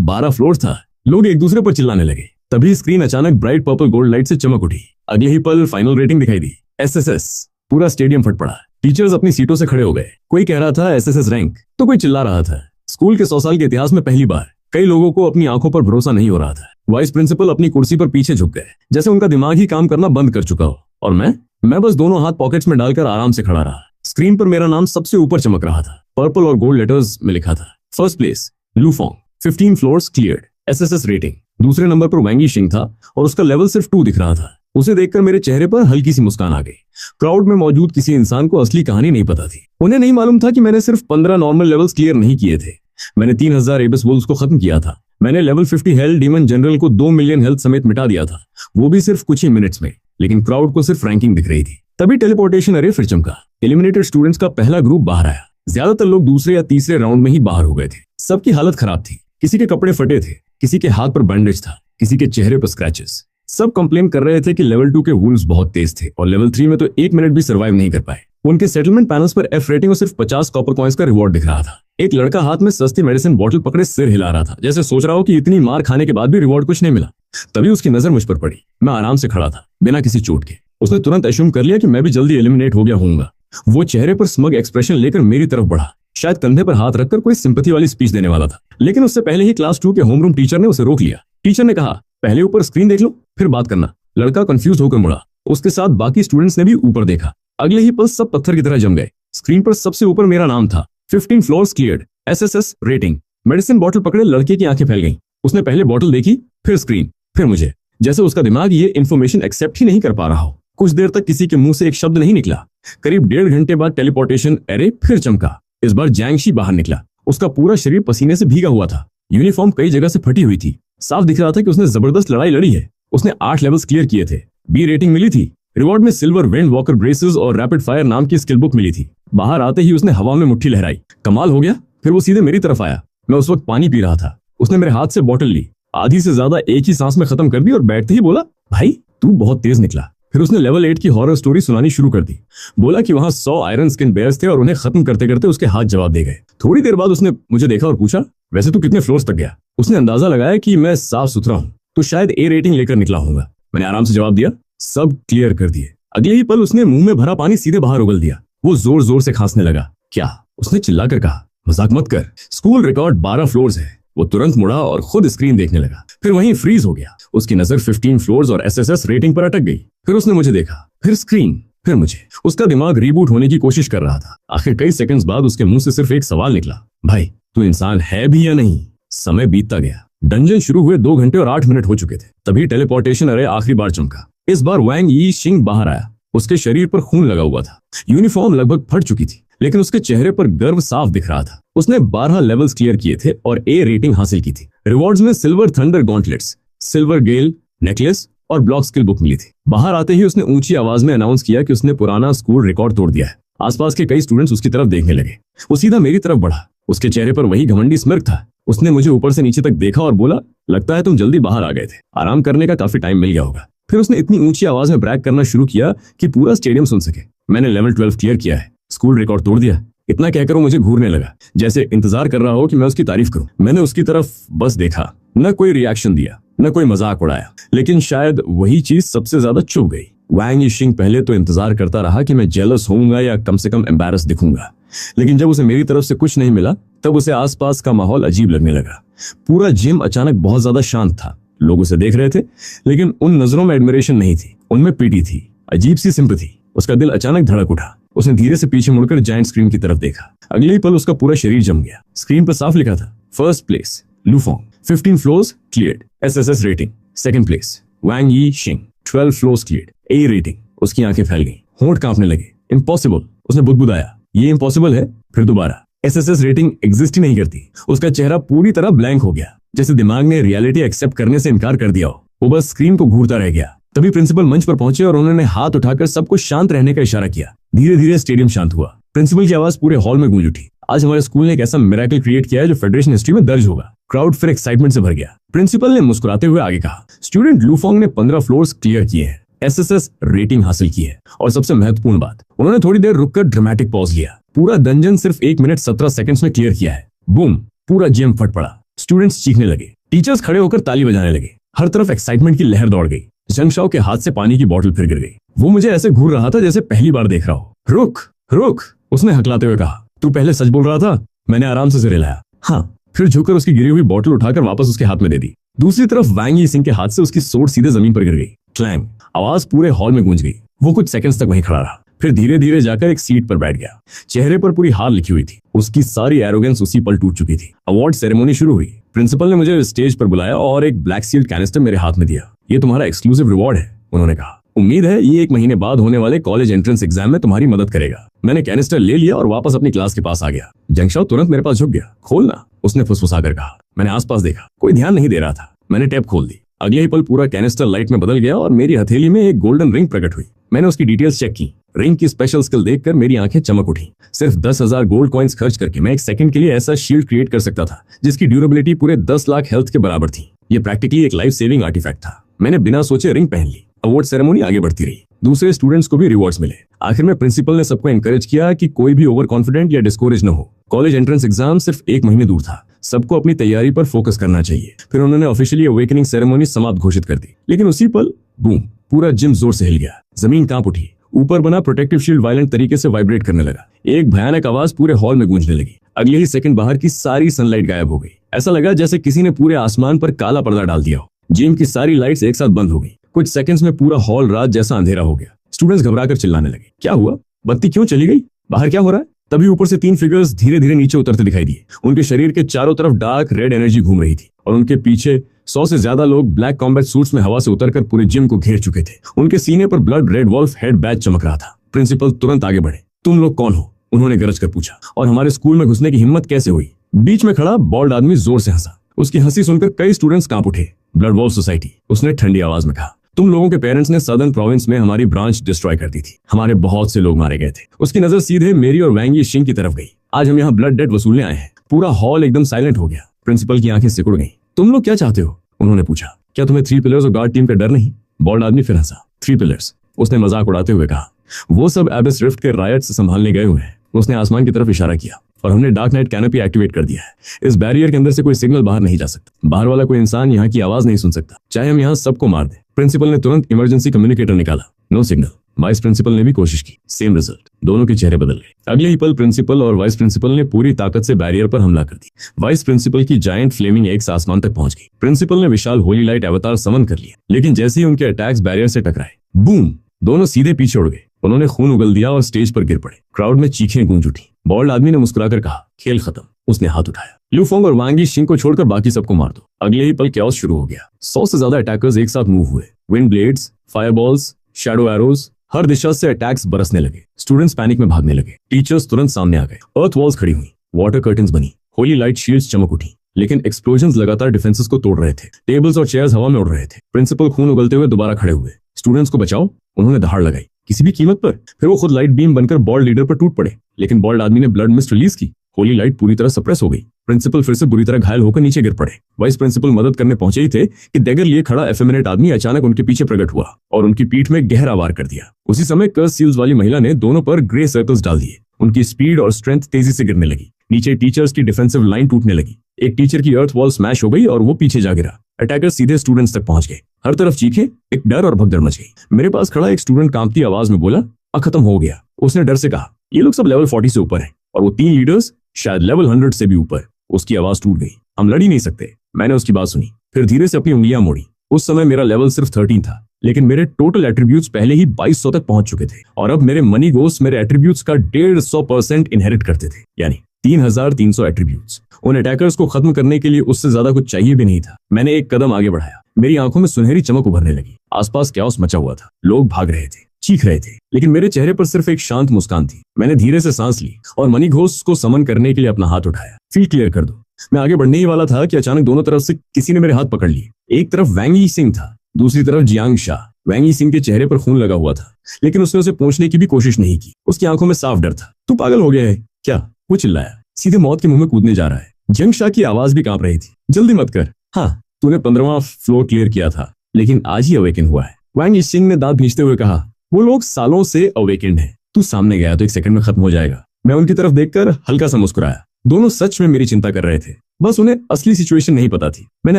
12 फ्लोर था। लोग एक दूसरे पर चिल्लाने लगे। तभी स्क्रीन अचानक ब्राइट पर्पल गोल्ड लाइट से चमक उठी। अगले ही पल फाइनल रेटिंग दिखाई दी, एसएसएस। पूरा स्टेडियम फट पड़ा। टीचर्स अपनी सीटों से खड़े हो गए। कोई कह रहा था एसएसएस रैंक, तो कोई चिल्ला रहा था स्कूल के 100 साल के इतिहास में पहली बार। कई लोगों को अपनी आंखों पर भरोसा नहीं हो रहा था। वाइस प्रिंसिपल अपनी कुर्सी पर पीछे झुक गए, जैसे उनका दिमाग ही काम करना बंद कर चुका हो। और मैं बस दोनों हाथ पॉकेट्स में डालकर आराम से खड़ा रहा। स्क्रीन पर मेरा नाम सबसे ऊपर चमक रहा था। पर्पल और गोल्ड लेटर्स में लिखा था, first place Lufong, 15 floors cleared, SSS rating. दूसरे नंबर पर वैंगी शिंग था और उसका लेवल सिर्फ 2 दिख रहा था। उसे देखकर मेरे चेहरे पर हल्की सी मुस्कान आ गई। क्राउड में मौजूद किसी इंसान को असली कहानी नहीं पता थी। उन्हें नहीं मालूम था कि मैंने सिर्फ 15 नॉर्मल लेवल्स क्लियर नहीं किए थे। मैंने 3000 एबिस वुल्व्स को खत्म किया था। मैंने लेवल 50 हेल डीमन जनरल को 2 मिलियन हेल्थ समेत मिटा दिया था, वो भी सिर्फ कुछ ही मिनट्स में। लेकिन क्राउड को सिर्फ रैंकिंग दिख रही थी। तभी टेलीपोर्टेशन अरे फिर चमका। एलिमिनेटेड स्टूडेंट्स का पहला ग्रुप बाहर आया। ज्यादातर लोग दूसरे या तीसरे राउंड में ही बाहर हो गए थे। सबकी हालत खराब थी। किसी के कपड़े फटे थे, किसी के हाथ पर बैंडेज था, किसी के चेहरे पर स्क्रैचेस। सब कंप्लेन कर रहे थे कि लेवल 2 के वुल्व्स बहुत तेज थे और लेवल 3 में तो 1 मिनट भी सर्वाइव नहीं कर पाए। उनके सेटलमेंट पैनल्स पर एफ रेटिंग और सिर्फ 50 कॉपर कॉइंस का रिवॉर्ड दिख रहा था। एक लड़का हाथ में सस्ती मेडिसिन बोतल पकड़े सिर हिला रहा था, जैसे सोच रहा हो कि इतनी मार खाने के बाद भी रिवॉर्ड कुछ नहीं मिला। तभी उसकी नजर मुझ पर पड़ी। मैं आराम से खड़ा था, बिना किसी चोट के। उसने तुरंत एश्यूम कर लिया कि मैं भी जल्दी एलिमिनेट हो गया होऊंगा। वो चेहरे पर स्मग एक्सप्रेशन लेकर मेरी तरफ बढ़ा, शायद कंधे पर हाथ रखकर कोई सिंपैथी वाली स्पीच देने वाला था। लेकिन उससे पहले ही क्लास 2 के होमरूम टीचर ने उसे रोक लिया। टीचर ने कहा, पहले ऊपर स्क्रीन देख लो, फिर बात करना। लड़का कंफ्यूज होकर मुड़ा। उसके साथ बाकी स्टूडेंट्स ने भी ऊपर देखा। अगले ही पल सब पत्थर की तरह जम गए। स्क्रीन पर सबसे ऊपर मेरा नाम था, 15 floors cleared, SSS rating. Medicine bottle पकड़े लड़के की आंखें फैल गईं। उसने पहले बॉटल देखी, फिर स्क्रीन, फिर मुझे। जैसे उसका दिमाग ये इन्फॉर्मेशन एक्सेप्ट ही नहीं कर पा रहा हो। कुछ देर तक किसी के मुंह से एक शब्द नहीं निकला। करीब 1.5 घंटे बाद टेलीपोर्टेशन एरे फिर चमका। इस बार जैंगशी बाहर निकला। उसका पूरा शरीर पसीने से भीगा हुआ था। यूनिफॉर्म कई जगह से फटी हुई थी। साफ दिख रहा था कि उसने जबरदस्त लड़ाई लड़ी है। उसने 8 लेवल्स क्लियर किए थे। बी रेटिंग मिली थी। रिवॉर्ड में सिल्वर वेंड वॉकर ब्रेसेस और रैपिड फायर नाम की स्किल बुक मिली थी। बाहर आते ही उसने हवा में मुट्ठी लहराई। कमाल हो गया। फिर वो सीधे मेरी तरफ आया। मैं उस वक्त पानी पी रहा था। उसने मेरे हाथ से बोतल ली, आधी से ज्यादा एक ही सांस में खत्म कर दी और बैठते ही बोला, भाई तू बहुत तेज निकला। फिर उसने लेवल 8 की हॉरर स्टोरी सुनानी शुरू कर दी। बोला कि वहां 100 आयरन स्किन बेयर्स थे और उन्हें खत्म करते करते उसके हाथ जवाब दे गए। थोड़ी देर बाद उसने मुझे देखा और पूछा, वैसे तू कितने फ्लोर्स तक गया? उसने अंदाजा लगाया कि मैं साफ सुथरा हूँ तो शायद ए रेटिंग लेकर निकला होऊंगा। मैंने आराम से जवाब दिया, सब क्लियर कर दिए। अगले ही पल उसने मुंह में भरा पानी सीधे बाहर उगल दिया। वो जोर जोर से खांसने लगा। क्या? उसने चिल्लाकर कहा, मजाक मत कर, स्कूल रिकॉर्ड 12 फ्लोर्स है। वो तुरंत मुड़ा और खुद स्क्रीन देखने लगा। फिर वहीं फ्रीज हो गया। उसकी नजर 15 फ्लोर्स और एसएसएस रेटिंग पर अटक गई। फिर उसने मुझे देखा, फिर स्क्रीन, फिर मुझे। उसका दिमाग रीबूट होने की कोशिश कर रहा था। आखिर कई सेकंड्स बाद उसके मुंह से सिर्फ एक सवाल निकला, भाई तू इंसान है भी या नहीं? समय बीतता गया। डंजन शुरू हुए 2 घंटे और 8 मिनट हो चुके थे। तभी टेलीपोर्टेशन अरे आखिरी बार चमका। इस बार वैंग यी शिंग बाहर आया। उसके शरीर पर खून लगा हुआ था। यूनिफॉर्म लगभग फट चुकी थी, लेकिन उसके चेहरे पर गर्व साफ दिख रहा था। उसने 12 लेवल्स क्लियर किए थे और ए रेटिंग हासिल की थी। रिवॉर्ड्स में सिल्वर थंडर गॉन्टलेट्स, सिल्वर गेल नेकलेस और ब्लॉक स्किल बुक मिली थी। बाहर आते ही उसने ऊंची आवाज में अनाउंस किया कि उसने पुराना स्कूल रिकॉर्ड तोड़ दिया है। आसपास के कई स्टूडेंट्स उसकी तरफ देखने लगे। वो सीधा मेरी तरफ बढ़ा। उसके चेहरे पर वही घमंडी स्मिर्क था। उसने मुझे ऊपर से नीचे तक देखा और बोला, लगता है तुम जल्दी बाहर आ गए थे, आराम करने का काफी टाइम मिल गया होगा। फिर उसने इतनी ऊंची आवाज में ब्रैग करना शुरू किया कि पूरा स्टेडियम सुन सके, मैंने लेवल 12 क्लियर किया है, स्कूल रिकॉर्ड तोड़ दिया। इतना कहकर वो मुझे घूरने लगा, जैसे इंतजार कर रहा हो कि मैं उसकी तारीफ करूं। मैंने उसकी तरफ बस देखा, न कोई रिएक्शन दिया, न कोई मजाक उड़ाया। लेकिन शायद वही चीज सबसे ज्यादा चुभ गई। वैंग यीशिंग पहले तो इंतजार करता रहा कि मैं जेलस होऊंगा या कम से कम एम्बैरस दिखूंगा, लेकिन जब उसे मेरी तरफ से कुछ नहीं मिला तब उसे आसपास का माहौल अजीब लगने लगा। पूरा जिम अचानक बहुत ज्यादा शांत था। लोग उसे देख रहे थे, लेकिन उन नजरों में एडमिरेशन नहीं थी, उनमें पीटी थी, अजीब सी सिंपैथी। उसका दिल अचानक धड़क उठा। उसने धीरे से पीछे मुड़कर जायंट स्क्रीन की तरफ देखा। अगले ही पल उसका पूरा शरीर जम गया। स्क्रीन पर साफ लिखा था, first place Lufong, 15 floors cleared, SSS rating. Second place वैंग यी शिंग, 12 फ्लोर्स क्लियर्ड, ए रेटिंग। उसकी आंखें फैल गईं, होंठ कांपने लगे। इम्पॉसिबल, उसने बुदबुदाया, ये इम्पॉसिबल है। फिर दोबारा, एसएसएस रेटिंग एग्जिस्ट ही नहीं करती। उसका चेहरा पूरी तरह ब्लैंक हो गया, जैसे दिमाग ने रियलिटी एक्सेप्ट करने से इनकार कर दिया हो। वो बस स्क्रीन को घूरता रह गया। तभी प्रिंसिपल मंच पर पहुंचे और उन्होंने हाथ उठाकर सबको शांत रहने का इशारा किया। धीरे धीरे स्टेडियम शांत हुआ। प्रिंसिपल की आवाज पूरे हॉल में गूंज उठी, आज हमारे स्कूल ने एक ऐसा मिरेकल क्रिएट किया है जो फेडरेशन हिस्ट्री में दर्ज होगा। क्राउड फिर एक्साइटमेंट से भर गया। प्रिंसिपल ने मुस्कुराते हुए आगे कहा, स्टूडेंट लुफोंग ने 15 फ्लोर्स क्लियर किए हैं, एसएसएस रेटिंग हासिल की है, और सबसे महत्वपूर्ण बात, उन्होंने थोड़ी देर रुककर ड्रामेटिक पॉज लिया। पूरा डंजन सिर्फ 1 मिनट 17 सेकंड्स में क्लियर किया है। बूम, पूरा जिम फट पड़ा। स्टूडेंट्स चीखने लगे, टीचर्स खड़े होकर ताली बजाने लगे। हर तरफ एक्साइटमेंट की लहर दौड़ गई। जंगशाओ के हाथ से पानी की बोतल फिर गिर गई। वो मुझे ऐसे घूर रहा था जैसे पहली बार देख रहा हो। रुक रुक, उसने हकलाते हुए कहा, तू पहले सच बोल रहा था? मैंने आराम से सिर हिलाया, हाँ। फिर झुककर उसकी गिरी हुई बोतल उठाकर वापस उसके हाथ में दे दी। दूसरी तरफ वैंग यी सिंह के हाथ से उसकी सोट सीधे जमीन पर गिर गई। क्लैंग, आवाज पूरे हॉल में गूंज गई। वो कुछ सेकंड्स तक वहीं खड़ा रहा, फिर धीरे धीरे जाकर एक सीट पर बैठ गया। चेहरे पर पूरी हार लिखी हुई थी। उसकी सारी एरोगेंस उसी पल टूट चुकी थी। अवार्ड सेरेमनी शुरू हुई। प्रिंसिपल ने मुझे स्टेज पर बुलाया और एक ब्लैक सील्ड कैनिस्टर मेरे हाथ में दिया। ये तुम्हारा एक्सक्लूसिव रिवॉर्ड है, उन्होंने कहा। उम्मीद है ये 1 महीने बाद होने वाले कॉलेज एंट्रेंस एग्जाम में तुम्हारी मदद करेगा। मैंने कैनिस्टर ले लिया और वापस अपनी क्लास के पास आ गया। जंगशाओ तुरंत मेरे पास झुक गया। खोलना, उसने फुसफुसाकर कहा। मैंने आसपास देखा, कोई ध्यान नहीं दे रहा था। मैंने टैप खोल दी। अगले ही पल पूरा कैनिस्टर लाइट में बदल गया और मेरी हथेली में एक गोल्डन रिंग प्रकट हुई। मैंने उसकी डिटेल्स चेक की। रिंग की स्पेशल स्किल देखकर मेरी आंखें चमक उठी। सिर्फ 10,000 गोल्ड कॉइन्स खर्च करके मैं एक सेकंड के लिए ऐसा शील्ड क्रिएट कर सकता था जिसकी ड्यूरेबिलिटी पूरे 10 लाख हेल्थ के बराबर थी। ये प्रैक्टिकली एक लाइफ सेविंग आर्टिफैक्ट था। मैंने बिना सोचे रिंग पहन ली। अवार्ड सेरेमनी आगे बढ़ती रही। दूसरे स्टूडेंट्स को भी रिवॉर्ड्स मिले। आखिर में प्रिंसिपल ने सबको एनकरेज किया कि कोई भी ओवर कॉन्फिडेंट या डिस्कोरेज न हो। कॉलेज एंट्रेंस एग्जाम सिर्फ 1 महीने दूर था। सबको अपनी तैयारी पर फोकस करना चाहिए। फिर उन्होंने ऑफिशियली अवेकनिंग सेरेमनी समाप्त घोषित कर दी। लेकिन उसी पल बूम, पूरा जिम जोर से हिल गया। जमीन कांप उठी। ऊपर बना प्रोटेक्टिव शील्ड वायलेंट तरीके से वाइब्रेट करने लगा। एक भयानक आवाज पूरे हॉल में गूंजने लगी। अगले ही सेकंड बाहर की सारी सनलाइट गायब हो गई। ऐसा लगा जैसे किसी ने पूरे आसमान पर काला पर्दा डाल दिया हो। जिम की सारी लाइट्स एक साथ बंद हो गई। कुछ सेकंड्स में पूरा हॉल रात जैसा अंधेरा हो गया। स्टूडेंट्स घबराकर चिल्लाने लगे, क्या हुआ? बत्ती क्यों चली गई? बाहर क्या हो रहा है? तभी ऊपर से 3 फिगर्स धीरे धीरे नीचे उतरते दिखाई दिए। उनके शरीर के चारों तरफ डार्क रेड एनर्जी घूम रही थी और उनके पीछे 100 से ज्यादा लोग ब्लैक कॉम्बैट सूट्स में हवा से उतरकर पूरे जिम को घेर चुके थे। उनके सीने पर blood red wolf head badge चमक रहा था। प्रिंसिपल तुरंत आगे बढ़े। तुम लोग कौन हो? उन्होंने गरज कर पूछा। और हमारे स्कूल में घुसने की हिम्मत कैसे हुई? बीच में खड़ा बॉल्ड आदमी जोर से हंसा। उसकी हंसी सुनकर कई स्टूडेंट्स कांप उठे। ब्लड वॉल्फ सोसाइटी, उसने ठंडी आवाज में कहा। तुम लोगों के पेरेंट्स ने सदर्न प्रोविंस में हमारी ब्रांच डिस्ट्रॉय कर दी थी। हमारे बहुत से लोग मारे गए थे। उसकी नजर सीधे मेरी और वैंग यिशिंग की तरफ गई। आज हम यहाँ ब्लड डेट वसूलने आए हैं। पूरा हॉल एकदम साइलेंट हो गया। प्रिंसिपल की आंखें सिकुड़ गईं। तुम लोग क्या चाहते हो? उन्होंने पूछा। क्या तुम्हें 3 पिलर्स और गार्ड टीम का डर नहीं? बॉल्ड आदमी फिर हंसा। 3 पिलर्स, उसने मजाक उड़ाते हुए कहा। वो सब एबिस रिफ्ट के रायट से संभालने गए हुए हैं। उसने आसमान की तरफ इशारा किया और हमने डार्क नाइट कैनोपी एक्टिवेट कर दिया है। इस बैरियर के अंदर से कोई सिग्नल बाहर नहीं जा सकता। बाहर वाला कोई इंसान यहाँ की आवाज नहीं सुन सकता, चाहे हम यहाँ सबको मार दें। प्रिंसिपल ने तुरंत इमरजेंसी कम्युनिकेटर निकाला। No signal. वाइस प्रिंसिपल ने भी कोशिश की। Same result. दोनों के चेहरे बदल गए। अगले ही पल प्रिंसिपल और वाइस प्रिंसिपल ने पूरी ताकत से बैरियर पर हमला कर दी। वाइस प्रिंसिपल की जायंट फ्लेमिंग एक्स आसमान तक पहुंच गई। प्रिंसिपल ने विशाल होली लाइट अवतार समन कर लिया। लेकिन जैसे ही उनके अटैक्स बैरियर से टकराए, बूम, दोनों सीधे पीछे उड़ गए। उन्होंने खून उगल दिया और स्टेज पर गिर पड़े। क्राउड में चीखें गूंज उठी। बॉल्ड आदमी ने मुस्कुराकर कहा, खेल खत्म। उसने हाथ उठाया। ल्यूफोंग और वांग यिशिंग को छोड़कर बाकी सबको मार दो। अगले ही पल कैओस शुरू हो गया। 100 से ज्यादा अटैकर्स एक साथ मूव हुए। विंड ब्लेड्स, फायरबॉल्स, शैडो एरोज, हर दिशा से अटैक्स बरसने लगे। स्टूडेंट्स पैनिक में भागने लगे। टीचर्स तुरंत सामने आ गए। अर्थ वॉल्स खड़ी हुई। वाटर कर्टन्स बनी। होली लाइट शील्ड्स चमक उठी। लेकिन एक्सप्लोजन्स लगातार डिफेंसेस को तोड़ रहे थे। टेबल्स और चेयर्स हवा में उड़ रहे थे। प्रिंसिपल खून उगलते हुए दोबारा खड़े हुए। स्टूडेंट्स को बचाओ, उन्होंने दहाड़ लगाई, किसी भी कीमत पर। फिर वो खुद लाइट बीम बनकर बॉल्ड लीडर पर टूट पड़े। लेकिन बॉल्ड आदमी ने ब्लड मिस्ट रिलीज की। होली लाइट पूरी तरह सप्रेस हो गई। प्रिंसिपल फिर से बुरी तरह घायल होकर नीचे गिर पड़े। वाइस प्रिंसिपल मदद करने पहुंचे ही थे कि डैगर लिए खड़ा एफेमिनेट आदमी अचानक उनके पीछे प्रकट हुआ और उनकी पीठ में गहरा वार कर दिया। उसी समय कर्स सील्स वाली महिला ने दोनों पर ग्रे सर्कल्स डाल दिए। उनकी स्पीड और स्ट्रेंथ तेजी से गिरने लगी। नीचे टीचर्स की डिफेंसिव लाइन टूटने लगी। एक टीचर की अर्थ वॉल स्मैश हो गई और वो पीछे जा गिरा। अटैकर सीधे स्टूडेंट्स तक पहुंच गए। हर तरफ चीखें, एक डर और भगदड़ मच गई। मेरे पास खड़ा एक स्टूडेंट कांपती आवाज में बोला, खत्म हो गया। उसने डर से कहा, ये लोग सब लेवल 40 से ऊपर हैं और वो 3 लीडर्स शायद लेवल 100 से भी ऊपर। उसकी आवाज टूट गई। हम लड़ ही नहीं सकते। मैंने उसकी बात सुनी, फिर धीरे से अपनी उंगलियां मोड़ी। उस समय मेरा लेवल सिर्फ 13 था, लेकिन मेरे टोटल एट्रीब्यूट्स पहले ही 2200 तक पहुंच चुके थे और अब मेरे मनी गोस्ट मेरे एट्रीब्यूट्स का 150% इनहेरिट करते थे, यानी 3300 एट्रीब्यूट्स। उन अटैकर्स को खत्म करने के लिए उससे ज्यादा कुछ चाहिए भी नहीं था। मैंने एक कदम आगे बढ़ाया। मेरी आंखों में सुनहरी चमक उभरने लगी। आसपास कैओस मचा हुआ था। लोग भाग रहे थे, चीख रहे थे, लेकिन मेरे चेहरे पर सिर्फ एक शांत मुस्कान थी। मैंने धीरे से सांस ली और मनी घोस्ट को समन करने के लिए अपना हाथ उठाया। फील्ड क्लियर कर दो। मैं आगे बढ़ने ही वाला था कि अचानक दोनों तरफ से किसी ने मेरे हाथ पकड़ लिए। एक तरफ वैंग यिशिंग था, दूसरी तरफ जियांग शाह। वैंग यिशिंग के चेहरे पर खून लगा हुआ था, लेकिन उसने उसे पहुंचने की भी कोशिश नहीं की। उसकी आंखों में साफ डर था। तू पागल हो गया है क्या? वो चिल्लाया। सीधे मौत के मुंह में कूदने जा रहा है। जियांग शाह की आवाज भी कांप रही थी। जल्दी मत कर। हाँ, तूने 15वां फ्लोर क्लियर किया था, लेकिन आज ही अवेकन हुआ है। वैंग यिशिंग ने दांत भींचते हुए कहा, वो लोग सालों से अवेकेंड हैं। तू सामने गया तो 1 सेकंड में खत्म हो जाएगा। मैं उनकी तरफ देखकर हल्का सा मुस्कुराया। दोनों सच में मेरी चिंता कर रहे थे, बस उन्हें असली सिचुएशन नहीं पता थी। मैंने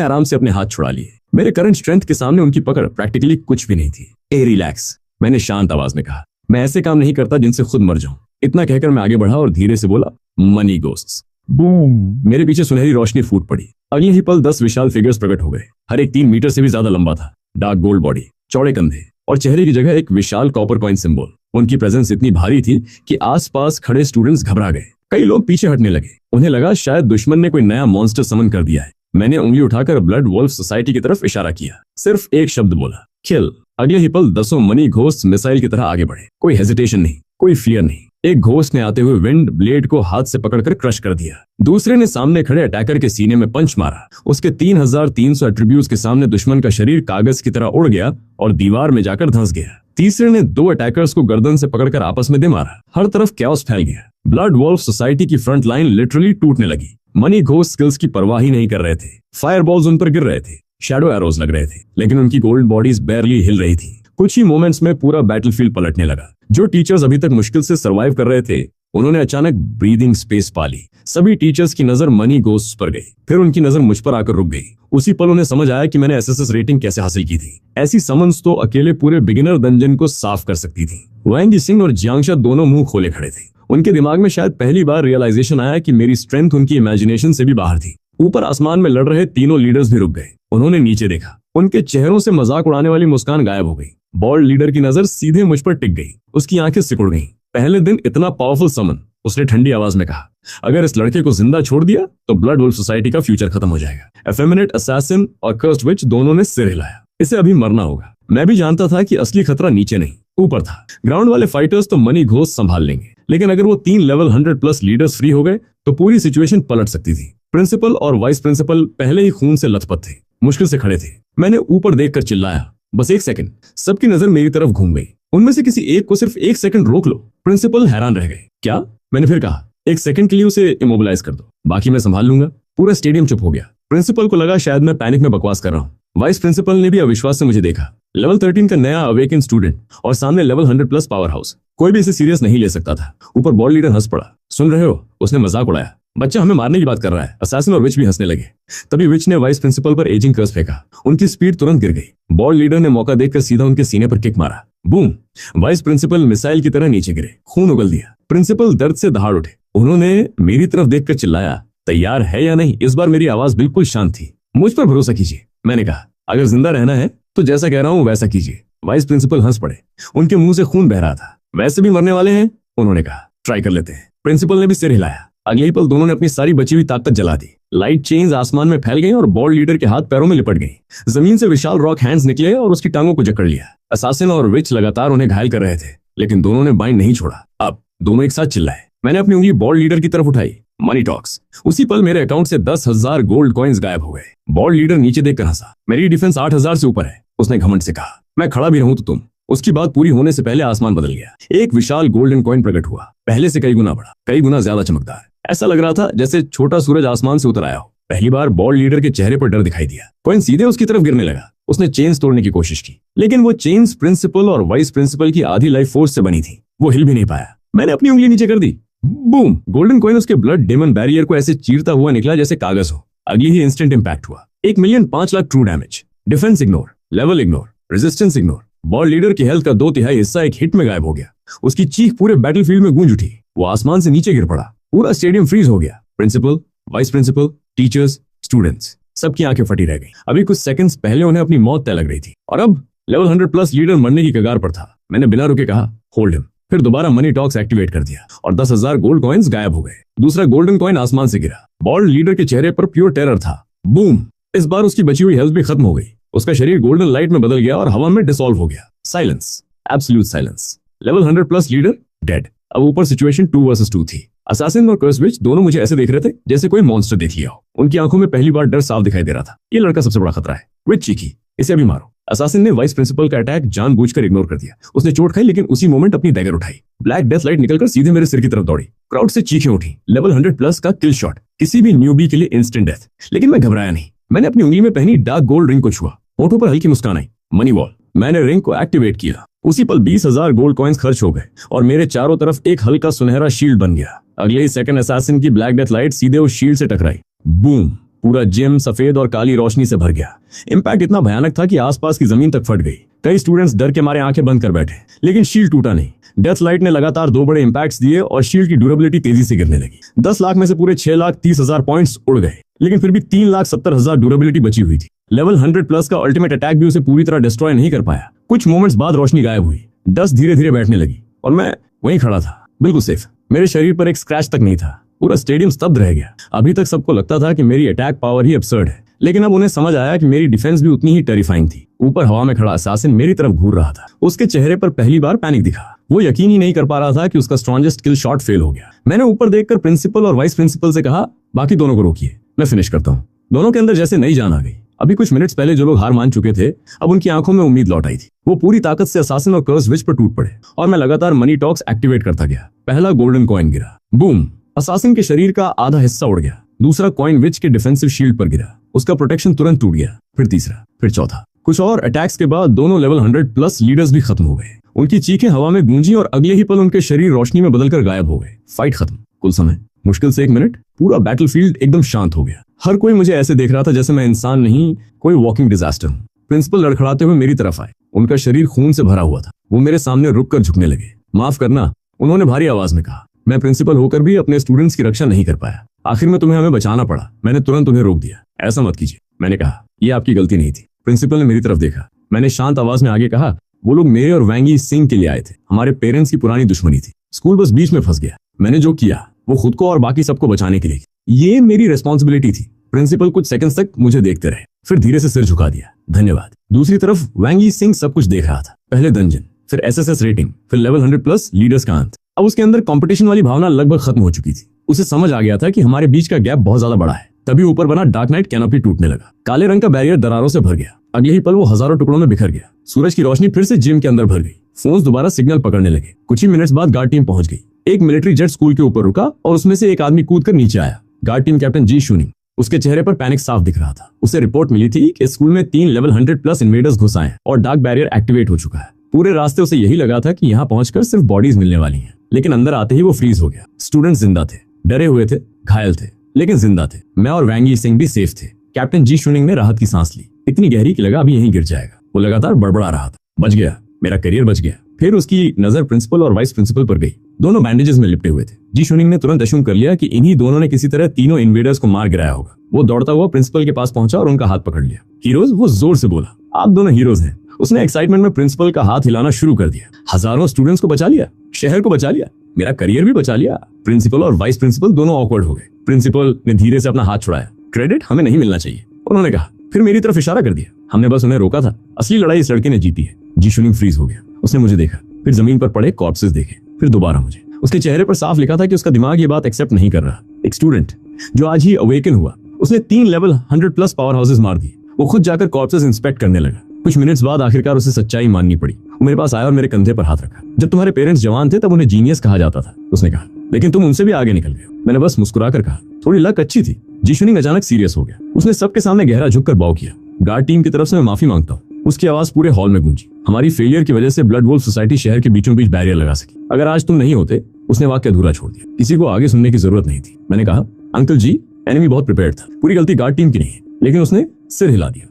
आराम से अपने हाथ छुड़ा लिए। मेरे करंट स्ट्रेंथ के सामने उनकी पकड़ प्रैक्टिकली कुछ भी नहीं थी। ए रिलैक्स, मैंने शांत आवाज में कहा। मैं ऐसे काम नहीं करता जिनसे खुद मर जाऊं। इतना कहकर मैं आगे बढ़ा और धीरे से बोला, मनी गोस्ट्स। बूम! मेरे पीछे सुनहरी रोशनी फूट पड़ी। अगले ही पल 10 विशाल फिगर्स प्रकट हो गए। हर एक 3 मीटर से भी ज्यादा लंबा था। डार्क गोल्ड बॉडी, चौड़े कंधे और चेहरे की जगह एक विशाल कॉपर कॉइन सिंबल। उनकी प्रेजेंस इतनी भारी थी कि आसपास खड़े स्टूडेंट्स घबरा गए। कई लोग पीछे हटने लगे। उन्हें लगा शायद दुश्मन ने कोई नया मॉन्स्टर समन कर दिया है। मैंने उंगली उठाकर ब्लड वॉल्फ सोसाइटी की तरफ इशारा किया। सिर्फ एक शब्द बोला, किल। अगले ही पल 10 मनी घोस्ट मिसाइल की तरह आगे बढ़े। कोई हेजिटेशन नहीं, कोई फियर नहीं। एक घोस्ट ने आते हुए विंड ब्लेड को हाथ से पकड़कर क्रश कर दिया। दूसरे ने सामने खड़े अटैकर के सीने में पंच मारा। उसके 3300 एट्रीब्यूट्स के सामने दुश्मन का शरीर कागज की तरह उड़ गया और दीवार में जाकर धंस गया। तीसरे ने 2 अटैकर्स को गर्दन से पकड़कर आपस में दे मारा। हर तरफ कैओस फैल गया। ब्लड वॉल्फ सोसाइटी की फ्रंट लाइन लिटरली टूटने लगी। मनी घोस्ट स्किल्स की परवाह ही नहीं कर रहे थे। फायरबॉल्स उन पर गिर रहे थे, शैडो एरोज लग रहे थे, लेकिन उनकी गोल्ड बॉडीज बैरली हिल रही थी। कुछ ही मोमेंट्स में पूरा बैटलफील्ड पलटने लगा। जो टीचर्स अभी तक मुश्किल से सर्वाइव कर रहे थे, उन्होंने अचानक ब्रीदिंग स्पेस पा ली। सभी टीचर्स की नजर मनी घोस्ट्स पर गई, फिर उनकी नजर मुझ पर आकर रुक गई। उसी पल उन्हें समझ आया कि मैंने एसएसएस रेटिंग कैसे हासिल की थी। ऐसी समन्स तो अकेले पूरे बिगिनर डंजन को साफ कर सकती थी। वांगी सिंह और जियांगशा दोनों मुंह खोले खड़े थे। उनके दिमाग में शायद पहली बार रियलाइजेशन आया कि मेरी स्ट्रेंथ उनकी इमेजिनेशन से भी बाहर थी। ऊपर आसमान में लड़ रहे तीनों लीडर्स भी रुक गए। उन्होंने नीचे देखा। उनके चेहरों से मजाक उड़ाने वाली मुस्कान गायब हो गई। बॉल्ड लीडर की नजर सीधे मुझ पर टिक गई। उसकी आंखें सिकुड़ गईं। पहले दिन इतना पावरफुल समन, उसने ठंडी आवाज में कहा। अगर इस लड़के को जिंदा छोड़ दिया तो ब्लड वुल्फ सोसाइटी का फ्यूचर खत्म हो जाएगा। एफेमिनेट असैसिन और कर्स्ड विच दोनों ने सिर हिलाया। इसे अभी मरना होगा। मैं भी जानता था कि असली खतरा नीचे नहीं, ऊपर था। ग्राउंड वाले फाइटर्स तो मनी घोस्ट संभाल लेंगे, लेकिन अगर वो 3 लेवल 100+ लीडर्स फ्री हो गए तो पूरी सिचुएशन पलट सकती थी। प्रिंसिपल और वाइस प्रिंसिपल पहले ही खून से लथपथ थे, मुश्किल से खड़े थे। मैंने ऊपर देखकर चिल्लाया, बस 1 सेकंड। सबकी नजर मेरी तरफ घूम गई। उनमें से किसी एक को सिर्फ 1 सेकंड रोक लो। प्रिंसिपल हैरान रह गए। क्या? मैंने फिर कहा, 1 सेकंड के लिए उसे इमोबिलाइज कर दो, बाकी मैं संभाल लूंगा। पूरा स्टेडियम चुप हो गया। प्रिंसिपल को लगा शायद मैं पैनिक में बकवास कर रहा हूँ। वाइस प्रिंसिपल ने भी अविश्वास से मुझे देखा। लेवल 13 का नया अवेकन स्टूडेंट और सामने लेवल 100+ पावर हाउस। कोई भी इसे सीरियस नहीं ले सकता था। ऊपर बॉल लीडर हंस पड़ा। सुन रहे हो? उसने मजाक उड़ाया। बच्चा हमें मारने की बात कर रहा है। असैसिन और विच भी हंसने लगे। तभी विच ने वाइस प्रिंसिपल पर एजिंग कर्स फेंका। उनकी स्पीड तुरंत गिर गई। बॉल लीडर ने मौका देखकर सीधा उनके सीने पर किक मारा। बूम! वाइस प्रिंसिपल मिसाइल की तरह नीचे गिरे। खून उगल दिया। प्रिंसिपल दर्द से दहाड़ उठे। उन्होंने मेरी तरफ देखकर चिल्लाया, तैयार है या नहीं? इस बार मेरी आवाज बिल्कुल शांत थी। मुझ पर भरोसा कीजिए, मैंने कहा। अगर जिंदा रहना है तो जैसा कह रहा हूँ वैसा कीजिए। वाइस प्रिंसिपल हंस पड़े। उनके मुंह से खून बह रहा था। वैसे भी मरने वाले हैं, उन्होंने कहा। ट्राई कर लेते हैं। प्रिंसिपल ने भी सिर हिलाया। अगले ही पल दोनों ने अपनी सारी बची हुई ताकत जला दी। लाइट चेन्स आसमान में फैल गई और बॉल लीडर के हाथ पैरों में लिपट गई। जमीन से विशाल रॉक हैंड्स निकले और उसकी टांगों को जकड़ लिया। असैसिन और विच लगातार उन्हें घायल कर रहे थे, लेकिन दोनों ने बाइंड नहीं छोड़ा। अब दोनों एक साथ चिल्लाए। मैंने अपनी उंगली बॉल लीडर की तरफ उठाई। Money talks. उसी पल मेरे अकाउंट से 10,000 गोल्ड कॉइन्स गायब हो गए। बॉल लीडर नीचे देखकर हंसा। मेरी डिफेंस 8,000 से ऊपर है, उसने घमंड से कहा। मैं खड़ा भी रहूं तो तुम। उसकी बात पूरी होने से पहले आसमान बदल गया। एक विशाल गोल्डन कॉइन प्रकट हुआ, पहले से कई गुना बड़ा, कई गुना ज्यादा चमकदार। ऐसा लग रहा था जैसे छोटा सूरज आसमान से उतर आया हो। पहली बार बॉल लीडर के चेहरे पर डर दिखाई दिया। कॉइन सीधे उसकी तरफ गिरने लगा। उसने चेन्स तोड़ने की कोशिश की, लेकिन वो चेन्स प्रिंसिपल और वाइस प्रिंसिपल की आधी लाइफ फोर्स से बनी थी। वो हिल भी नहीं पाया। मैंने अपनी उंगली नीचे कर दी। बूम! गोल्डन कॉइन उसके ब्लड डेमन बैरियर को ऐसे चीरता हुआ निकला जैसे कागज हो। अगली ही इंस्टेंट इंपैक्ट हुआ। 1,05,00,000 true damage. Defence ignore, level ignore, resistance ignore. Ball leader की हेल्थ का 2/3 हिस्सा एक हिट में गायब हो गया। उसकी चीख पूरे बैटलफील्ड में गूंज उठी। वो आसमान से नीचे गिर पड़ा। पूरा स्टेडियम फ्रीज हो गया। Principal, vice principal, teachers, students, सबकी आंखें फटी रह गईं। अभी कुछ सेकंड्स पहले उन्हें अपनी मौत तय लग रही थी, और अब लेवल 100+ लीडर मरने की कगार पर था। मैंने बिना रुके कहा, होल्ड हिम। फिर दोबारा मनी टॉक्स एक्टिवेट कर दिया और 10,000 गोल्ड कॉइन्स गायब हो गए। दूसरा गोल्डन कॉइन आसमान से गिरा। बॉल लीडर के चेहरे पर प्योर टेरर था। बूम! इस बार उसकी बची हुई हेल्थ भी खत्म हो गई। उसका शरीर गोल्डन लाइट में बदल गया और हवा में डिसॉल्व हो गया। Silence, absolute silence. Level 100+ leader dead. अब ऊपर सिचुएशन 2 वर्सेस 2 थी। असैसिन और कर्सविच दोनों मुझे ऐसे देख रहे थे जैसे कोई मॉन्स्टर देख लिया हो। उनकी आंखों में पहली बार डर साफ दिखाई दे रहा था। ये लड़का सबसे बड़ा खतरा है। विच चीखी, इसे अभी मारो। असैसिन ने वाइस प्रिंसिपल का अटैक जानबूझकर इग्नोर कर दिया। उसने चोट खाई, लेकिन उसी मोमेंट अपनी डैगर उठाई। ब्लैक डेथ लाइट निकलकर सीधे मेरे सिर की तरफ दौड़ी। क्राउड से चीखें उठी। लेवल 100+ का किल शॉट, किसी भी न्यूबी के लिए इंस्टेंट डेथ। लेकिन मैं घबराया नहीं। मैंने अपनी उंगली में पहनी डार्क गोल्ड रिंग को छुआ। होठों पर हल्की मुस्कान आई। Money wall. मैंने रिंग को एक्टिवेट किया। उसी पल 20,000 गोल्ड कॉइन्स खर्च हो गए और मेरे चारों तरफ एक हल्का सुनहरा शील्ड बन गया। अगले ही सेकंड असैसिन की ब्लैक डेथ लाइट सीधे उस शील्ड से टकराई। बूम! पूरा जिम सफेद और काली रोशनी से भर गया। इंपैक्ट इतना भयानक था कि आसपास की जमीन तक फट गई। कई स्टूडेंट्स डर के मारे आंखें बंद कर बैठे, लेकिन शील्ड टूटा नहीं। डेथ लाइट ने लगातार 2 बड़े इंपैक्ट्स दिए और शील्ड की ड्यूरेबिलिटी तेजी से गिरने लगी। 10 लाख में से पूरे 6,30,000 पॉइंट्स उड़ गए, लेकिन फिर भी 3,70,000 ड्यूरेबिलिटी बची हुई थी। लेवल 100+ का अल्टीमेट अटैक भी उसे पूरी तरह डिस्ट्रॉय नहीं कर पाया। कुछ मोमेंट्स बाद रोशनी गायब हुई। डस्ट धीरे धीरे बैठने लगी और मैं वहीं खड़ा था, बिल्कुल सेफ। मेरे शरीर पर एक स्क्रैच तक नहीं था। पूरा स्टेडियम स्तब्ध रह गया। अभी तक सबको लगता था कि मेरी अटैक पावर ही अब्सर्ड है, लेकिन अब उन्हें समझ आया कि मेरी डिफेंस भी उतनी ही टेरिफाइंग थी। ऊपर हवा में खड़ा असैसिन मेरी तरफ घूर रहा था। उसके चेहरे पर पहली बार पैनिक दिखा। वो यकीन ही नहीं कर पा रहा था कि उसका स्ट्रॉन्गेस्ट किल शॉट फेल हो गया। मैंने ऊपर देखकर प्रिंसिपल और वाइस प्रिंसिपल से कहा, बाकी दोनों को रोकिए, मैं फिनिश करता हूँ। दोनों के अंदर जैसे नई जान आ गई। अभी कुछ मिनट्स पहले जो लोग हार मान चुके थे, अब उनकी आंखों में उम्मीद लौट आई थी। वो पूरी ताकत से असासिन और कर्स विच पर टूट पड़े और मैं लगातार मनी टॉक्स एक्टिवेट करता गया। पहला गोल्डन कॉइन गिरा, बूम, असासिन के शरीर का आधा हिस्सा उड़ गया। दूसरा कॉइन विच के डिफेंसिव शील्ड पर गिरा, उसका प्रोटेक्शन तुरंत टूट गया। फिर तीसरा, फिर चौथा। कुछ और अटैक्स के बाद दोनों लेवल 100 प्लस लीडर्स भी खत्म हो गए। उनकी चीखें हवा में गूंजी और अगले ही पल उनके शरीर रोशनी में बदलकर गायब हो गए। फाइट खत्म। कुल समय मुश्किल से 1 मिनट। पूरा बैटलफील्ड एकदम शांत हो गया। हर कोई मुझे ऐसे देख रहा था जैसे मैं इंसान नहीं, कोई वॉकिंग डिजास्टर हूँ। प्रिंसिपल लड़खड़ाते हुए मेरी तरफ आए। उनका शरीर खून से भरा हुआ था। वो मेरे सामने रुककर झुकने लगे। माफ करना, उन्होंने भारी आवाज में कहा। मैं प्रिंसिपल होकर भी अपने स्टूडेंट्स की रक्षा नहीं कर पाया। आखिर में तुम्हें हमें बचाना पड़ा। मैंने तुरंत उन्हें रोक दिया। ऐसा मत कीजिए, मैंने कहा। यह आपकी गलती नहीं थी। प्रिंसिपल ने मेरी तरफ देखा। मैंने शांत आवाज में आगे कहा, वो लोग मेरे और वैंगी सिंह के लिए आए थे। हमारे पेरेंट्स की पुरानी दुश्मनी थी। स्कूल बस बीच में फंस गया। मैंने जो किया वो खुद को और बाकी सबको बचाने के लिए। ये मेरी रिस्पॉन्सिबिलिटी थी। प्रिंसिपल कुछ सेकंड्स तक मुझे देखते रहे, फिर धीरे से सिर झुका दिया। धन्यवाद। दूसरी तरफ वैंगी सिंह सब कुछ देख रहा था। पहले डंजन, फिर एसएसएस रेटिंग, फिर लेवल 100 प्लस लीडर्स का अंत। अब उसके अंदर कंपटीशन वाली भावना लगभग खत्म हो चुकी थी। उसे समझ आ गया था कि हमारे बीच का गैप बहुत ज्यादा बड़ा है। तभी ऊपर बना डार्क नाइट कैनोपी टूटने लगा। काले रंग का बैरियर दरारों से भर गया। अगले ही पल वो हजारों टुकड़ों में बिखर गया। सूरज की रोशनी फिर से जिम के अंदर भर गई। फोन्स दोबारा सिग्नल पकड़ने लगे। कुछ ही मिनट्स बाद गार्ड टीम पहुंच गई। एक मिलिट्री जेट स्कूल के ऊपर रुका और उसमें से एक आदमी कूदकर नीचे आया। गार्ड टीम कैप्टन जी शूनिंग। उसके चेहरे पर पैनिक साफ दिख रहा था। उसे रिपोर्ट मिली थी कि स्कूल में 3 लेवल 100 प्लस इन्वेडर्स घुस आए और डार्क बैरियर एक्टिवेट हो चुका है। पूरे रास्ते उसे यही लगा था कि यहाँ पहुंचकर सिर्फ बॉडीज मिलने वाली हैं, लेकिन अंदर आते ही वो फ्रीज हो गया। स्टूडेंट्स जिंदा थे, डरे हुए थे, घायल थे, लेकिन जिंदा थे। मैं और वैंगी सिंह भी सेफ थे। कैप्टन जी शूनिंग ने राहत की सांस ली, इतनी गहरी कि लगा अभी यहीं गिर जाएगा। वो लगातार बड़बड़ा रहा था। बच गया, मेरा करियर बच गया। फिर उसकी नजर प्रिंसिपल और वाइस प्रिंसिपल पर गई। दोनों बैंडेजेस में लिपटे हुए थे। जी शूनिंग ने तुरंत अश्यूम कर लिया कि इन्हीं दोनों ने किसी तरह तीनों इन्वेडर्स को मार गिराया होगा। वो दौड़ता हुआ प्रिंसिपल के पास पहुंचा और उनका हाथ पकड़ लिया। हीरोज, वो जोर से बोला। आप दोनों हीरोज हैं। उसने एक्साइटमेंट में प्रिंसिपल का हाथ हिलाना शुरू कर दिया। हजारों स्टूडेंट्स को बचा लिया, शहर को बचा लिया, मेरा करियर भी बचा लिया। प्रिंसिपल और वाइस प्रिंसिपल दोनों ऑकवर्ड हो गए। प्रिंसिपल ने धीरे से अपना हाथ छुड़ाया। क्रेडिट हमें नहीं मिलना चाहिए, उन्होंने कहा। फिर मेरी तरफ इशारा कर दिया। हमने बस उन्हें रोका था। असली लड़ाई इस लड़के ने जीती है। जी शूनिंग फ्रीज हो गया। उसने मुझे देखा, फिर जमीन पर पड़े कॉर्प्सेस देखे, फिर दोबारा मुझे। उसके चेहरे पर साफ लिखा था कि उसका दिमाग ये बात एक्सेप्ट नहीं कर रहा। एक स्टूडेंट जो आज ही अवेकन हुआ, उसने 3 लेवल 100 प्लस पावर हाउसेस मार दिए। वो खुद जाकर कॉर्प्सेस इंस्पेक्ट करने लगा। कुछ मिनट्स बाद आखिरकार उसे सच्चाई माननी पड़ी। वो मेरे पास आया और मेरे कंधे पर हाथ रखा। जब तुम्हारे पेरेंट्स जवान थे तब उन्हें जीनियस कहा जाता था, उसने कहा, लेकिन तुम उनसे भी आगे निकल गए। मैंने बस मुस्कुराकर कहा, थोड़ी लक अच्छी थी। जी शूनिंग अचानक सीरियस हो गया। उसने सबके सामने गहरा झुककर बाव किया। गार्ड टीम की तरफ से मैं माफी मांगता हूँ। उसकी आवाज पूरे हॉल में गूंजी। हमारी फेलियर की वजह से ब्लड वुल्फ सोसाइटी शहर के बीचों बीच बैरियर लगा सकी। अगर आज तुम नहीं होते। उसने वाक्य अधूरा छोड़ दिया। किसी को आगे सुनने की जरूरत नहीं थी। मैंने कहा, अंकल जी, एनिमी बहुत प्रिपेयर्ड था। पूरी गलती गार्ड टीम की नहीं है। लेकिन उसने सिर हिला दिया।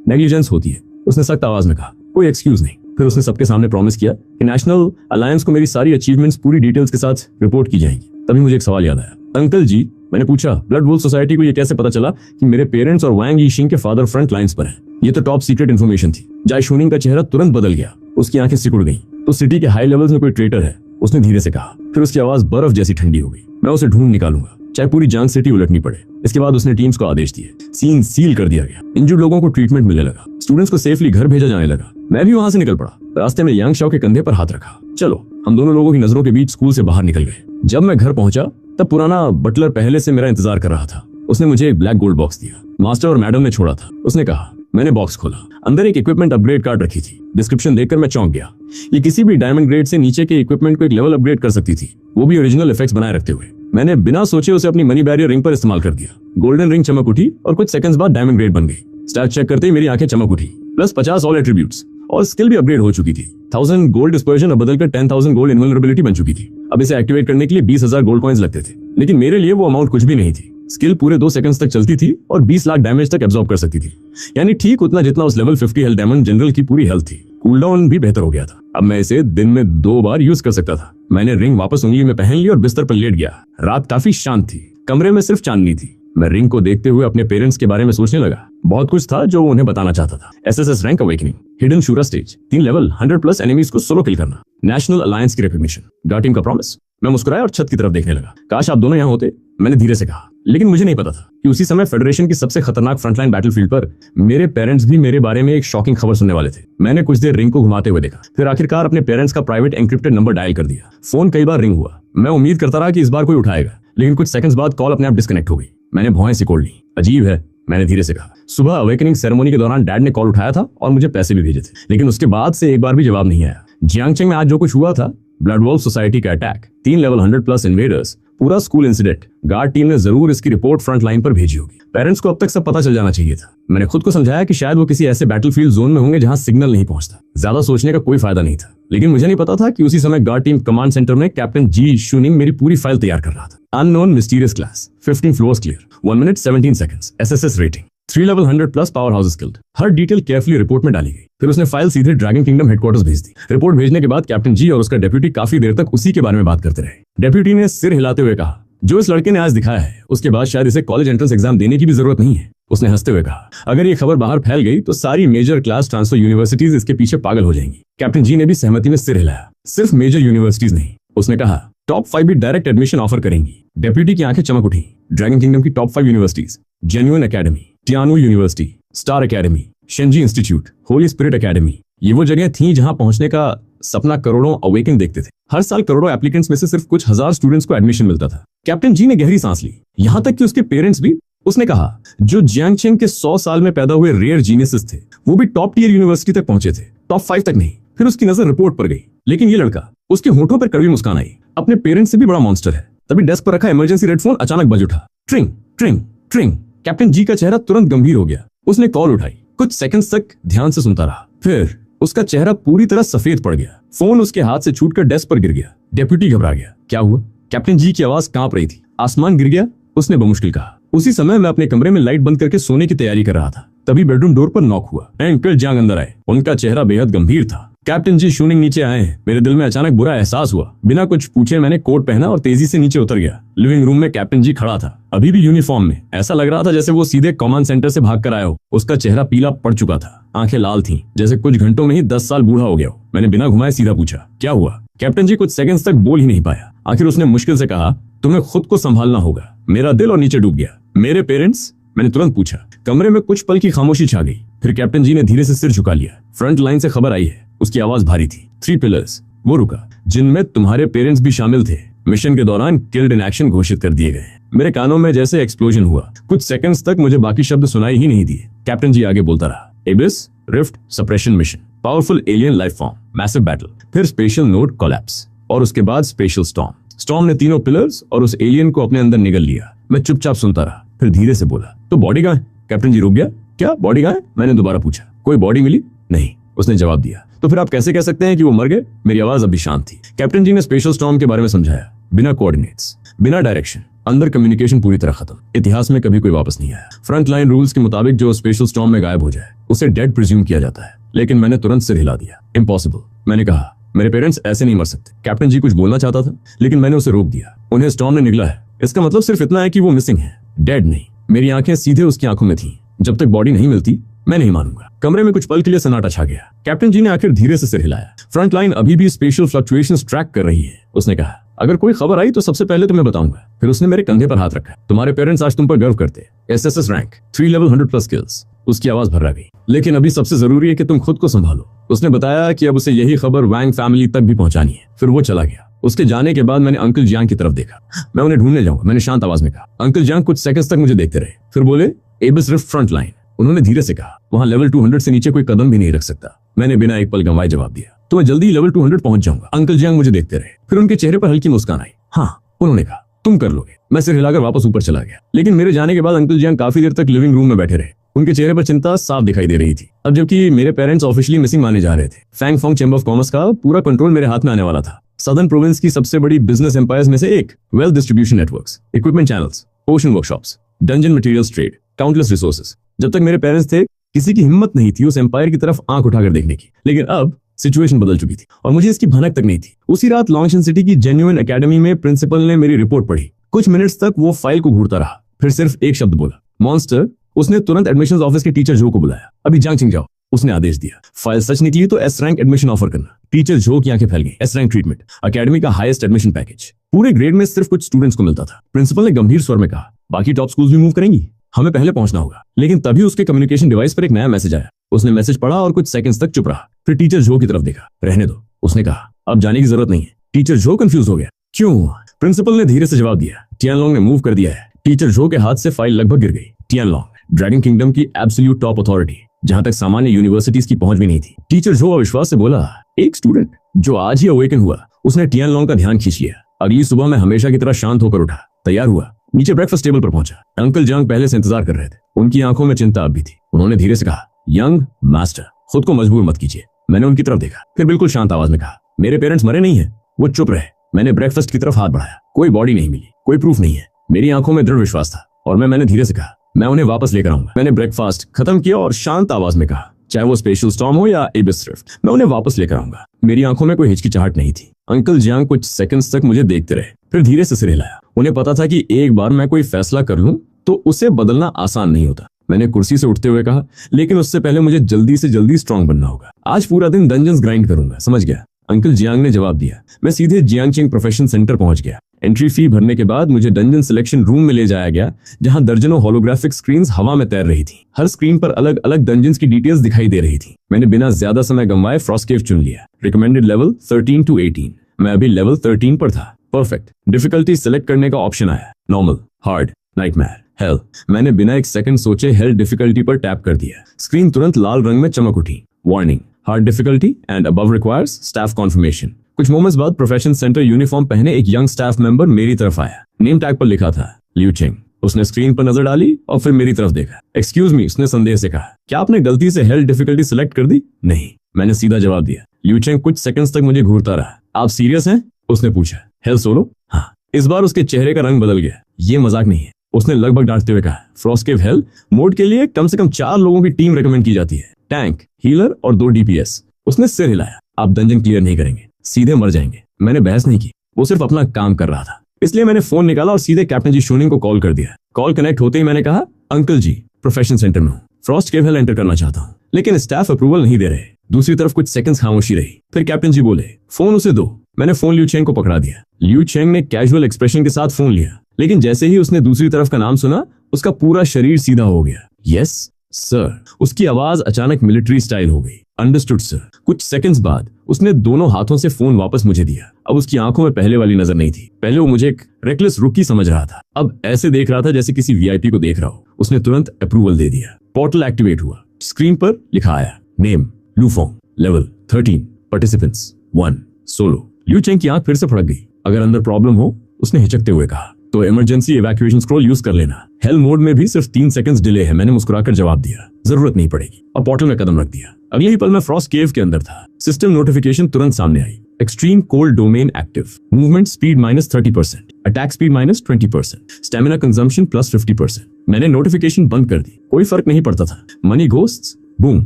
नेग्लिजेंस होती है, उसने सख्त आवाज में कहा। कोई एक्सक्यूज नहीं। फिर उसने सबके सामने प्रॉमिस किया कि नेशनल अलायंस को मेरी सारी अचीवमेंट्स पूरी डिटेल्स के साथ रिपोर्ट की जाएंगी। तभी मुझे एक सवाल याद आया। अंकल जी, मैंने पूछा, ब्लड वुल्फ सोसाइटी को ये कैसे पता चला कि मेरे पेरेंट्स और वैंग यीशिंग के फादर फ्रंट लाइंस पर हैं? ये तो टॉप सीक्रेट इन्फॉर्मेशन थी। जाय शूनिंग का चेहरा तुरंत बदल गया। उसकी आंखें सिकुड़ गईं। तो सिटी के हाई लेवल्स में कोई ट्रेटर है, उसने धीरे से कहा। फिर उसकी आवाज बर्फ जैसी ठंडी हो गई। मैं उसे ढूंढ निकालूंगा, चाहे पूरी जांग सिटी उलटनी पड़े। इसके बाद उसने टीम्स को आदेश दिए। सीन सील कर दिया गया। इंजर्ड लोगों को ट्रीटमेंट मिलने लगा। स्टूडेंट्स को सेफली घर भेजा जाने लगा। मैं भी वहां से निकल पड़ा। रास्ते में यांग शाओ के कंधे पर हाथ रखा। चलो, हम दोनों लोगों की नजरों के बीच स्कूल से बाहर निकल गए। जब मैं घर पहुंचा तब पुराना बटलर पहले से मेरा इंतजार कर रहा था। उसने मुझे एक ब्लैक गोल्ड बॉक्स दिया। मास्टर और मैडम ने छोड़ा था। उसने कहा। मैंने बॉक्स खोला। अंदर एक इक्विपमेंट अपग्रेड कार्ड रखी थी। डिस्क्रिप्शन देखकर मैं चौंक गया। ये किसी भी डायमंड ग्रेड से नीचे के इक्विपमेंट को एक लेवल अपग्रेड कर सकती थी, वो भी ओरिजिनल इफेक्ट्स बनाए रखते हुए। मैंने बिना सोचे उसे अपनी मनी बैरियर रिंग पर इस्तेमाल कर दिया। गोल्डन रिंग चमक उठी और कुछ सेकंड्स बाद डायमंड ग्रेड बन गई। स्टैट चेक करते ही मेरी आंखें चमक उठी। प्लस 50 ऑल एट्रीब्यूट्स और स्किल भी अपग्रेड हो चुकी थी। 1000 गोल्ड डिस्पर्जन अब बदलकर 10,000 गोल्ड इनवल्नरेबिलिटी बन चुकी थी। अब इसे एक्टिवेट करने के लिए 20,000 गोल्ड कॉइंस लगते थे, लेकिन मेरे लिए वो अमाउंट कुछ भी नहीं थी। स्किल पूरे 2 सेकंड्स तक चलती थी और 20 लाख डैमेज तक एब्जॉर्ब कर सकती थी, यानी ठीक उतना जितना उस लेवल 50 हेल्थ डायमंड जनरल की पूरी हेल्थ थी। कूलडाउन भी बेहतर हो गया था। अब मैं इसे दिन में 2 बार यूज कर सकता था। मैंने रिंग वापस उंगली में पहन ली और बिस्तर पर लेट गया। रात काफी शांत थी। कमरे में सिर्फ चांदनी थी। मैं रिंग को देखते हुए अपने पेरेंट्स के बारे में सोचने लगा। बहुत कुछ था जो उन्हें बताना चाहता था। एसएसएस रैंक अवेकनिंग, हिडन शूरा स्टेज, 3 लेवल 100 प्लस एनिमीज को सोलो किल करना, नेशनल अलायंस की रिकॉग्निशन, गार्ड टीम का प्रॉमिस। मैं मुस्कुराया और छत की तरफ देखने लगा। काश आप दोनों यहाँ होते, मैंने धीरे से कहा। लेकिन मुझे नहीं पता था कि उसी समय फेडरेशन की सबसे खतरनाक फ्रंटलाइन बैटलफील्ड पर मेरे पेरेंट्स भी मेरे बारे में एक शॉकिंग खबर सुनने वाले थे। मैंने कुछ देर रिंग को घुमाते हुए देखा, फिर आखिरकार अपने पेरेंट्स का प्राइवेट एनक्रिप्टेड नंबर डायल कर दिया। फोन कई बार रिंग हुआ। मैं उम्मीद करता रहा कि इस बार कोई उठाएगा, लेकिन कुछ सेकंड्स बाद कॉल अपने आप डिस्कनेक्ट हो गई। मैंने भौएं सिकोड़ ली। अजीब है, मैंने धीरे से कहा। सुबह अवेकनिंग सेरेमनी के दौरान डैड ने कॉल उठाया था और मुझे पैसे भी भेजे थे, लेकिन उसके बाद से एक बार भी जवाब नहीं आया। जियांगचेंग में आज जो कुछ हुआ था, ब्लड वॉल्फ सोसाइटी का अटैक, 3 लेवल 100+ इन्वेडर्स, पूरा स्कूल इंसिडेंट, गार्ड टीम ने जरूर इसकी रिपोर्ट फ्रंट लाइन पर भेजी होगी। पेरेंट्स को अब तक सब पता चल जाना चाहिए था। मैंने खुद को समझाया कि शायद वो किसी ऐसे बैटलफील्ड जोन में होंगे जहां सिग्नल नहीं पहुंचता। ज्यादा सोचने का कोई फायदा नहीं था, लेकिन मुझे नहीं पता था कि उसी समय गार्ड टीम कमांड सेंटर में कैप्टन जी शूनिंग मेरी पूरी फाइल तैयार कर रहा था। Unknown mysterious class, 15 floors clear, 1 minute 17 seconds, SSS rating, 3 level 100+ power houses killed. हर डिटेल केयरफुली रिपोर्ट में डाली गई। फिर उसने फाइल सीधे ड्रैगन किंगडम हेडक्वार्टर्स भेज दी। रिपोर्ट भेजने के बाद कैप्टन जी और उसका डेप्यूटी काफी देर तक उसी के बारे में बात करते रहे। डेप्यूटी ने सिर हिलाते हुए कहा, जो इस लड़के ने आज दिखाया है, उसके बाद शायद इसे कॉलेज एंट्रेंस एग्जाम देने की भी जरूरत नहीं है। उसने हंसते हुए कहा, अगर ये खबर बाहर फैल गई तो सारी मेजर क्लास ट्रांसफर यूनिवर्सिटीज इसके पीछे पागल हो जाएंगी। कैप्टन जी ने भी सहमति में सिर हिलाया। सिर्फ मेजर यूनिवर्सिटीज नहीं, उसने कहा, टॉप 5 भी डायरेक्ट एडमिशन ऑफर करेंगी। डेप्यूटी की आंखें चमक उठी। ड्रैगन किंगडम की टॉप 5 यूनिवर्सिटीज, जेन्युइन एकेडमी, टियानू यूनिवर्सिटी, स्टार एकेडमी, शेंजी इंस्टीट्यूट, होली स्पिरिट एकेडमी, ये वो जगह थी जहां पहुंचने का सपना करोड़ों अवेकन देखते थे। हर साल करोड़ों एप्लीकेंट्स में से सिर्फ कुछ हजार स्टूडेंट्स को एडमिशन मिलता था। कैप्टन जी ने गहरी सांस ली, यहां तक कि उसके पेरेंट्स भी। उसने कहा, जो जियांगचेंग के 100 साल में पैदा हुए रेयर जीनियसेस थे, वो भी टॉप टियर यूनिवर्सिटी तक पहुंचे थे, टॉप 5 तक नहीं। फिर उसकी नजर रिपोर्ट पर गई, लेकिन ये लड़का, उसके होठों पर कड़वी मुस्कान आई। अपने पेरेंट्स से भी बड़ा मॉन्स्टर है। तभी डेस्क पर रखा इमरजेंसी रेड फोन अचानक बज उठा। ट्रिंग ट्रिंग ट्रिंग। कैप्टन जी का चेहरा तुरंत गंभीर हो गया। उसने कॉल उठाई, कुछ सेकंड्स तक ध्यान से सुनता रहा, फिर उसका चेहरा पूरी तरह सफेद पड़ गया। फोन उसके हाथ से छूटकर डेस्क पर गिर गया। डेप्यूटी घबरा गया। क्या हुआ? कैप्टन जी की आवाज कांप रही थी। आसमान गिर गया, उसने बमुश्किल कहा। उसी समय मैं अपने कमरे में लाइट बंद करके सोने की तैयारी कर रहा था, तभी बेडरूम डोर पर नॉक हुआ। अंकल जियांग अंदर आए। उनका चेहरा बेहद गंभीर था। कैप्टन जी शूनिंग नीचे आए हैं। मेरे दिल में अचानक बुरा एहसास हुआ। बिना कुछ पूछे मैंने कोट पहना और तेजी से नीचे उतर गया। लिविंग रूम में कैप्टन जी खड़ा था, अभी भी यूनिफॉर्म में। ऐसा लग रहा था जैसे वो सीधे कमांड सेंटर से भाग कर आया हो। उसका चेहरा पीला पड़ चुका था, आंखें लाल थीं, जैसे कुछ घंटों में ही 10 साल बूढ़ा हो गया हो। मैंने बिना घुमाए सीधा पूछा, क्या हुआ? कैप्टन जी कुछ सेकंड्स तक बोल ही नहीं पाया। आखिर उसने मुश्किल से कहा, तुम्हें खुद को संभालना होगा। मेरा दिल और नीचे डूब गया। मेरे पेरेंट्स? मैंने तुरंत पूछा। कमरे में कुछ पल की खामोशी छा गई। फिर कैप्टन जी ने धीरे से सिर झुका लिया। फ्रंट लाइन से खबर आई है। उसकी आवाज भारी थी। 3 पिलर्स, वो रुका, जिनमें तुम्हारे पेरेंट्स भी शामिल थे, मिशन के दौरान किल्ड इन एक्शन घोषित कर दिए गए। मेरे कानों में जैसे एक्सप्लोजन हुआ। कुछ सेकंड्स तक मुझे बाकी शब्द सुनाई ही नहीं दिए। कैप्टन जी आगे बोलता रहा, एबिस rift suppression mission, powerful alien life form, massive battle, फिर स्पेशल नोड कोलैप्स, और उसके बाद स्पेशल स्टॉर्म। स्टॉर्म ने तीनों पिलर्स और उस एलियन को अपने अंदर निगल लिया। मैं चुपचाप सुनता रहा, फिर धीरे से बोला, तो बॉडी कहाँ है? कैप्टन जी रुक गया। क्या बॉडी कहाँ है? मैंने दोबारा पूछा। कोई बॉडी मिली? नहीं, उसने जवाब दिया। तो फिर आप कैसे कह सकते हैं कि वो मर गए? मेरी आवाज अभी शांत थी। कैप्टन जी ने स्पेशल स्टॉर्म के बारे में समझाया। बिना कोऑर्डिनेट्स, बिना डायरेक्शन, अंदर कम्युनिकेशन पूरी तरह खत्म। इतिहास में कभी कोई वापस नहीं आया। फ्रंट लाइन रूल्स के मुताबिक जो स्पेशल स्टॉर्म में गायब हो जाए उसे डेड प्रिज्यूम किया जाता है, लेकिन मैंने तुरंत सिर हिला दिया। इम्पॉसिबल। मैंने कहा, मेरे पेरेंट्स ऐसे नहीं मर सकते। कैप्टन जी कुछ बोलना चाहता था, लेकिन मैंने उसे रोक दिया। उन्हें स्टॉर्म ने निगला है, इसका मतलब सिर्फ इतना है कि वो मिसिंग है, डेड नहीं। मेरी आंखें सीधे उसकी आंखों में थीं। जब तक बॉडी नहीं मिलती मैं नहीं मानूंगा। कमरे में कुछ पल के लिए सन्नाटा छा गया। कैप्टन जी ने आखिर धीरे से सिर हिलाया। फ्रंट लाइन अभी भी स्पेशल फ्लक्चुएशंस ट्रैक कर रही है। उसने कहा, अगर कोई खबर आई तो सबसे पहले तुम्हें बताऊंगा। फिर उसने मेरे कंधे पर हाथ रखा। तुम्हारे पेरेंट्स आज तुम पर गर्व करते। SSS rank, 3 level 100+ skills. उसकी आवाज भर्रा गई। लेकिन अभी सबसे जरूरी है कि तुम खुद को संभालो। उसने बताया कि अब उसे यही खबर वैंग फैमिली तक भी पहुंचानी है। फिर वो चला गया। उसके जाने के बाद मैंने अंकल जियांग की तरफ देखा। मैं उन्हें ढूंढने जाऊंगा, मैंने शांत आवाज में कहा। अंकल जियांग कुछ सेकंड्स तक मुझे देखते रहे, फिर बोले, एबिस रिफ्ट फ्रंट लाइन। उन्होंने धीरे से कहा, वहां लेवल 200 से नीचे कोई कदम भी नहीं रख सकता। मैंने बिना एक पल गंवाए जवाब दिया, तो मैं जल्दी ही लेवल 200 पहुंच जाऊंगा। अंकल जियांग मुझे देखते रहे, फिर उनके चेहरे पर हल्की मुस्कान आई। हाँ, उन्होंने कहा, तुम कर लोगे। मैं सिर हिलाकर वापस ऊपर चला गया। लेकिन मेरे जाने के बाद अंकल जियांग काफी देर तक लिविंग रूम में बैठे रहे। उनके चेहरे पर चिंता साफ दिखाई दे रही थी। अब जबकि मेरे पेरेंट्स ऑफिशियली मिसिंग माने जा रहे थे, Fang Fong chamber of commerce का पूरा कंट्रोल मेरे हाथ में आने वाला था। सदर्न प्रोविंस की सबसे बड़ी बिजनेस एम्पायर्स में से एक, wealth distribution networks, equipment channels, ocean workshops, dungeon materials trade, countless resources. जब तक मेरे पेरेंट्स थे, किसी की हिम्मत नहीं थी उस एम्पायर की तरफ आंख उठाकर देखने की। लेकिन अब सिचुएशन बदल चुकी थी और मुझे इसकी भनक तक नहीं थी। उसी रात लॉन्गशन सिटी की जेन्युइन एकेडमी में प्रिंसिपल ने मेरी रिपोर्ट पढ़ी। कुछ मिनट्स तक वो फाइल को घूरता रहा, फिर सिर्फ एक शब्द बोला, मॉन्स्टर। उसने तुरंत एडमिशंस ऑफिस के टीचर जो को बुलाया। अभी जियांगचेंग जाओ, उसने आदेश दिया। फाइल सच निकली तो एस रैंक एडमिशन ऑफर करना। टीचर जो की आंखें फैल गई। एस रैंक ट्रीटमेंट, एकेडमी का हाईएस्ट एडमिशन पैकेज, पूरे ग्रेड में सिर्फ कुछ स्टूडेंट्स को मिलता था। प्रिंसिपल ने गंभीर स्वर में कहा, बाकी टॉप स्कूल्स भी मूव करेंगी, हमें पहले पहुंचना होगा। लेकिन तभी उसके कम्युनिकेशन डिवाइस पर एक नया मैसेज आया। उसने मैसेज पढ़ा और कुछ सेकंड्स तक चुप रहा, फिर टीचर जो की तरफ देखा। रहने दो, उसने कहा, अब जाने की जरूरत नहीं है। टीचर जो कंफ्यूज हो गया। क्यों? प्रिंसिपल ने धीरे से जवाब दिया, टियानलोंग ने मूव कर दिया है। टीचर जो के हाथ से फाइल लगभग गिर गई। टियानलोंग, ड्रैगन किंगडम की एब्सोल्यूट टॉप अथॉरिटी, जहां तक सामान्य यूनिवर्सिटीज की पहुंच भी नहीं थी। टीचर जो अविश्वास से बोला, एक स्टूडेंट जो आज ही अवेकन हुआ, उसने टियानलोंग का ध्यान खींच लिया। अगली सुबह मैं हमेशा की तरह शांत होकर उठा, तैयार हुआ, नीचे ब्रेकफास्ट टेबल पर पहुंचा। अंकल जंग पहले से इंतजार कर रहे थे। उनकी आंखों में चिंता अब भी थी। उन्होंने धीरे से कहा, यंग मास्टर, खुद को मजबूर मत कीजिए। मैंने उनकी तरफ देखा, फिर बिल्कुल शांत आवाज में कहा, मेरे पेरेंट्स मरे नहीं है। वो चुप रहे। मैंने ब्रेकफास्ट की तरफ हाथ बढ़ाया। कोई बॉडी नहीं मिली, कोई प्रूफ नहीं है। मेरी आंखों में दृढ़ विश्वास था और मैंने धीरे से कहा, मैं उन्हें वापस लेकर आऊंगा। मैंने ब्रेकफास्ट खत्म किया और शांत आवाज में कहा, चाहे वो स्पेशल स्टॉर्म हो या एबिस रिफ्ट, मैं उन्हें वापस लेकर आऊंगा। मेरी आंखों में कोई हिचकिचाहट नहीं थी। अंकल जियांग कुछ सेकंड्स तक मुझे देखते रहे, फिर धीरे से सिर हिलाया। उन्हें पता था कि एक बार मैं कोई फैसला कर लूं तो उसे बदलना आसान नहीं होता। मैंने कुर्सी से उठते हुए कहा, लेकिन उससे पहले मुझे जल्दी से जल्दी स्ट्रांग बनना होगा। आज पूरा दिन डंजन्स ग्राइंड करूंगा, समझ गया? अंकल जियांग ने जवाब दिया। मैं सीधे जियांगचिंग प्रोफेशन सेंटर पहुंच गया। एंट्री फी भरने के बाद मुझे डंजन सिलेक्शन रूम में ले जाया गया, जहां दर्जनों होलोग्राफिक स्क्रीन्स हवा में तैर रही थी। हर स्क्रीन पर अलग अलग डंजन्स की डिटेल्स दिखाई दे रही थी। मैंने बिना ज्यादा समय गंवाए फ्रॉस्ट केव चुन लिया। Recommended level 13 to 18। मैं अभी लेवल 13 पर था। परफेक्ट। डिफिकल्टी सिलेक्ट करने का ऑप्शन आया, नॉर्मल, हार्ड, नाइटमेयर, हेल। मैंने बिना एक सेकंड सोचे हेल डिफिकल्टी पर टैप कर दिया। स्क्रीन तुरंत लाल रंग में चमक उठी। Warning, hard difficulty and above requires staff conformation. कुछ मोमेंट्स बाद प्रोफेशन सेंटर यूनिफॉर्म पहने एक यंग स्टाफ मेंबर मेरी तरफ आया। नेम टैग पर लिखा था लियू चेंग। उसने स्क्रीन पर नजर डाली और फिर मेरी तरफ देखा। एक्सक्यूज मी, उसने संदेह से कहा, क्या आपने गलती से हेल डिफिकल्टी सिलेक्ट कर दी? नहीं, मैंने सीधा जवाब दिया। लियू चेंग कुछ सेकंड्स तक मुझे घूरता रहा। आप सीरियस हैं? उसने पूछा। Hello solo? हाँ। इस बार उसके चेहरे का रंग बदल गया। ये मजाक नहीं है, उसने लगभग डांटते हुए कहा। फ्रॉस्टकेव हेल मोड के लिए कम से कम 4 लोगों की टीम रेकमेंड की जाती है, टैंक, हीलर और 2 DPS। उसने सिर हिलाया। आप डंजन क्लियर नहीं करेंगे, सीधे मर जाएंगे। मैंने बहस नहीं की, वो सिर्फ अपना काम कर रहा था। इसलिए मैंने फोन निकाला और सीधे कैप्टन जी शूनिंग को कॉल कर दिया। कॉल कनेक्ट होते ही मैंने कहा, अंकल जी, प्रोफेशन सेंटर में हूँ, फ्रॉस्टकेव हेल एंटर करना चाहता हूँ, लेकिन स्टाफ अप्रूवल नहीं दे रहे। दूसरी तरफ कुछ सेकंड्स खामोशी रही। फिर कैप्टन जी बोले, फोन उसे दो। मैंने फोन लियू चेंग को पकड़ा दिया। लियू चेंग ने कैजुअल एक्सप्रेशन के साथ फोन लिया, लेकिन जैसे ही उसने दूसरी तरफ का नाम सुना, उसका पूरा शरीर सीधा हो गया। Yes sir. उसकी आवाज अचानक मिलिट्री स्टाइल हो गई। Understood sir. कुछ सेकंड्स बाद उसने दोनों हाथों से फोन वापस मुझे दिया। अब उसकी आंखों में पहले वाली नजर नहीं थी। पहले वो मुझे एक रेकलेस रुकी समझ रहा था, अब ऐसे देख रहा था जैसे किसी VIP को देख रहा हो। उसने तुरंत अप्रूवल दे दिया। पोर्टल एक्टिवेट हुआ। स्क्रीन पर लिखा आया, name Lufong, level 13, participants 1, solo. Liu Cheng की आंख फिर से फड़क गई। अगर अंदर प्रॉब्लम हो, उसने हिचकते हुए कहा, तो इमरजेंसी इवैक्यूएशन स्क्रॉल यूज कर लेना। हेल मोड में भी सिर्फ 3 सेकंड्स डिले है। मैंने मुस्कुराकर जवाब दिया, जरूरत नहीं पड़ेगी, और पोर्टल में कदम रख दिया। अगले ही पल मैं फ्रॉस्ट केव के अंदर था। सिस्टम नोटिफिकेशन तुरंत सामने आई। Extreme cold domain active, movement speed -30%, attack speed -20%, stamina consumption +50%। मैंने नोटिफिकेशन बंद कर दी। कोई फर्क नहीं पड़ता था। Money ghosts, boom,